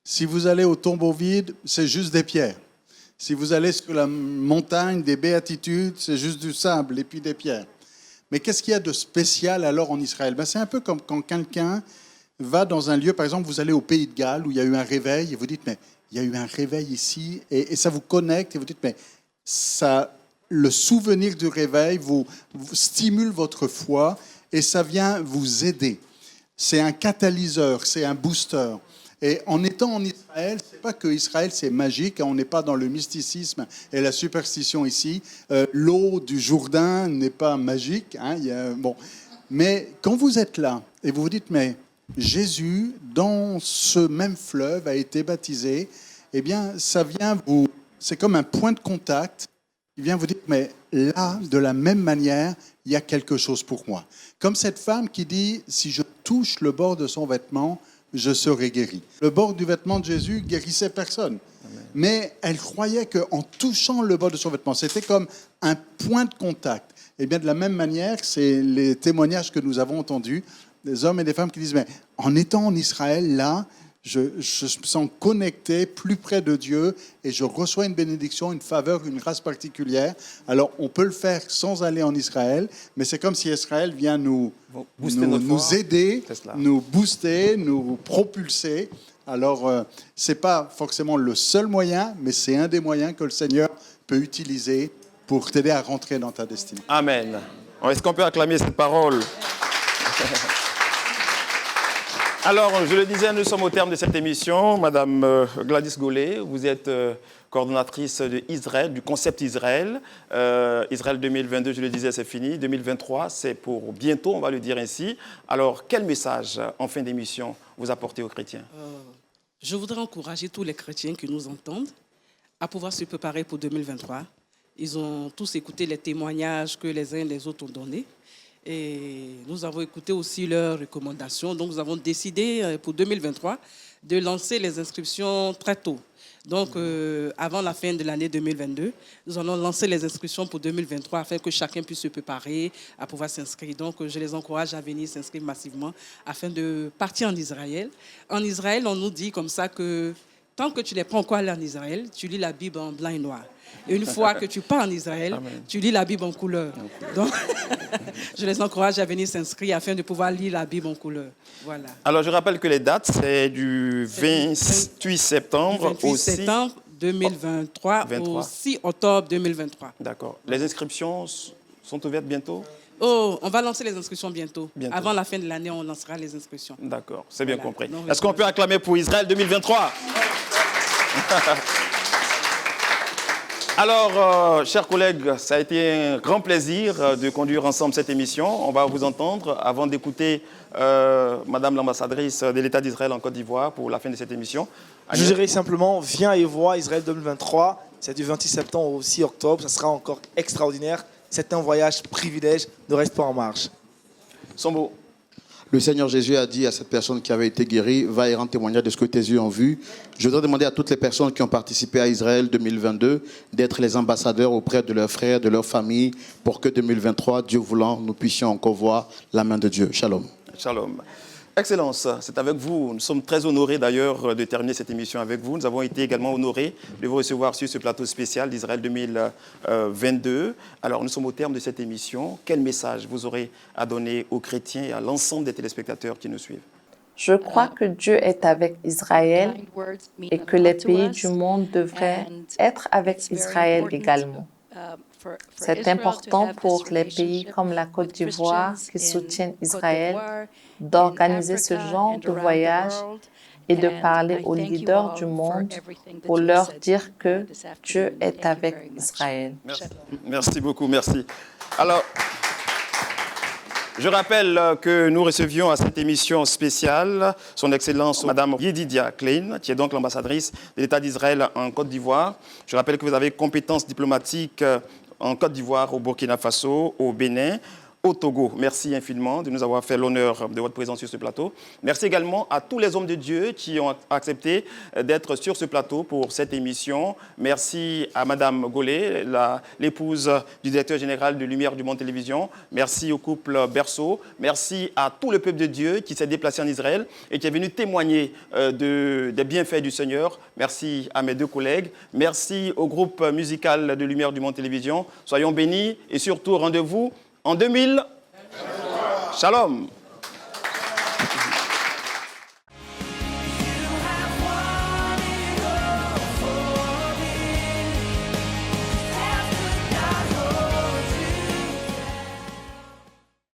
N: Si vous allez au tombeau vide, c'est juste des pierres. Si vous allez sur la montagne des béatitudes, c'est juste du sable et puis des pierres. Mais qu'est-ce qu'il y a de spécial alors en Israël? C'est un peu comme quand quelqu'un va dans un lieu, par exemple, vous allez au Pays de Galles où il y a eu un réveil et vous dites, mais il y a eu un réveil ici et ça vous connecte et vous dites, mais ça, le souvenir du réveil vous stimule votre foi et ça vient vous aider. C'est un catalyseur, c'est un booster. Et en étant en Israël, c'est pas que Israël c'est magique, on n'est pas dans le mysticisme et la superstition ici. L'eau du Jourdain n'est pas magique, mais quand vous êtes là et vous vous dites mais Jésus dans ce même fleuve a été baptisé, eh bien ça vient vous, c'est comme un point de contact. Il vient vous dire mais là de la même manière il y a quelque chose pour moi. Comme cette femme qui dit si je touche le bord de son vêtement, je serai guéri. Le bord du vêtement de Jésus guérissait personne. Amen. Mais elle croyait qu'en touchant le bord de son vêtement, c'était comme un point de contact. Et bien de la même manière, c'est les témoignages que nous avons entendus, des hommes et des femmes qui disent, mais en étant en Israël, là, je me sens connecté, plus près de Dieu, et je reçois une bénédiction, une faveur, une grâce particulière. Alors, on peut le faire sans aller en Israël, mais c'est comme si Israël vient nous aider, nous booster, nous propulser. Alors, ce n'est pas forcément le seul moyen, mais c'est un des moyens que le Seigneur peut utiliser pour t'aider à rentrer dans ta destinée.
A: Amen. Est-ce qu'on peut acclamer cette parole? Alors, je le disais, nous sommes au terme de cette émission. Madame Gladys Gollet, vous êtes coordonnatrice de Israël, du concept Israël. Israël 2022, je le disais, c'est fini. 2023, c'est pour bientôt, on va le dire ainsi. Alors, quel message, en fin d'émission, vous apportez aux chrétiens?
I: Je voudrais encourager tous les chrétiens qui nous entendent à pouvoir se préparer pour 2023. Ils ont tous écouté les témoignages que les uns et les autres ont donnés. Et nous avons écouté aussi leurs recommandations. Donc, nous avons décidé pour 2023 de lancer les inscriptions très tôt. Donc, avant la fin de l'année 2022, nous allons lancer les inscriptions pour 2023 afin que chacun puisse se préparer à pouvoir s'inscrire. Donc, je les encourage à venir s'inscrire massivement afin de partir en Israël. En Israël, on nous dit comme ça que tant que tu n'es pas encore allé en Israël, tu lis la Bible en blanc et noir. Et une fois que tu pars en Israël, tu lis la Bible en couleur. Donc, je les encourage à venir s'inscrire afin de pouvoir lire la Bible en couleur. Voilà.
A: Alors, je rappelle que les dates, c'est du 28 septembre
I: 28 septembre 2023 au 6 octobre 2023.
A: D'accord. Les inscriptions sont ouvertes bientôt?
I: Oh, on va lancer les inscriptions bientôt. Avant la fin de l'année, on lancera les inscriptions.
A: D'accord, c'est bien compris.
I: Non,
A: est-ce qu'on peut acclamer pour Israël 2023? Alors, chers collègues, ça a été un grand plaisir de conduire ensemble cette émission. On va vous entendre avant d'écouter Madame l'ambassadrice de l'État d'Israël en Côte d'Ivoire pour la fin de cette émission.
C: Je dirais simplement, viens et vois Israël 2023. C'est du 26 septembre au 6 octobre. Ça sera encore extraordinaire. C'est un voyage privilège. Ne reste pas en marche.
A: Sombo.
B: Le Seigneur Jésus a dit à cette personne qui avait été guérie, va et rendre témoignage de ce que tes yeux ont vu. Je voudrais demander à toutes les personnes qui ont participé à Israël 2022 d'être les ambassadeurs auprès de leurs frères, de leurs familles, pour que 2023, Dieu voulant, nous puissions encore voir la main de Dieu. Shalom.
A: Shalom. Excellence, c'est avec vous. Nous sommes très honorés d'ailleurs de terminer cette émission avec vous. Nous avons été également honorés de vous recevoir sur ce plateau spécial d'Israël 2022. Alors nous sommes au terme de cette émission. Quel message vous aurez à donner aux chrétiens et à l'ensemble des téléspectateurs qui nous suivent?
D: Je crois que Dieu est avec Israël et que les pays du monde devraient être avec Israël également. C'est important pour les pays comme la Côte d'Ivoire qui soutiennent Israël d'organiser ce genre de voyage et de parler aux leaders du monde pour leur dire que Dieu est avec Israël.
A: Merci, merci beaucoup, merci. Alors, je rappelle que nous recevions à cette émission spéciale son Excellence Madame Yedidia Klein, qui est donc l'ambassadrice de l'État d'Israël en Côte d'Ivoire. Je rappelle que vous avez compétences diplomatiques en Côte d'Ivoire, au Burkina Faso, au Bénin, au Togo. Merci infiniment de nous avoir fait l'honneur de votre présence sur ce plateau. Merci également à tous les hommes de Dieu qui ont accepté d'être sur ce plateau pour cette émission. Merci à Madame Golé, l'épouse du directeur général de Lumière du Monde Télévision. Merci au couple Berceau. Merci à tout le peuple de Dieu qui s'est déplacé en Israël et qui est venu témoigner des bienfaits du Seigneur. Merci à mes deux collègues. Merci au groupe musical de Lumière du Monde Télévision. Soyons bénis et surtout rendez-vous en 2000. Shalom.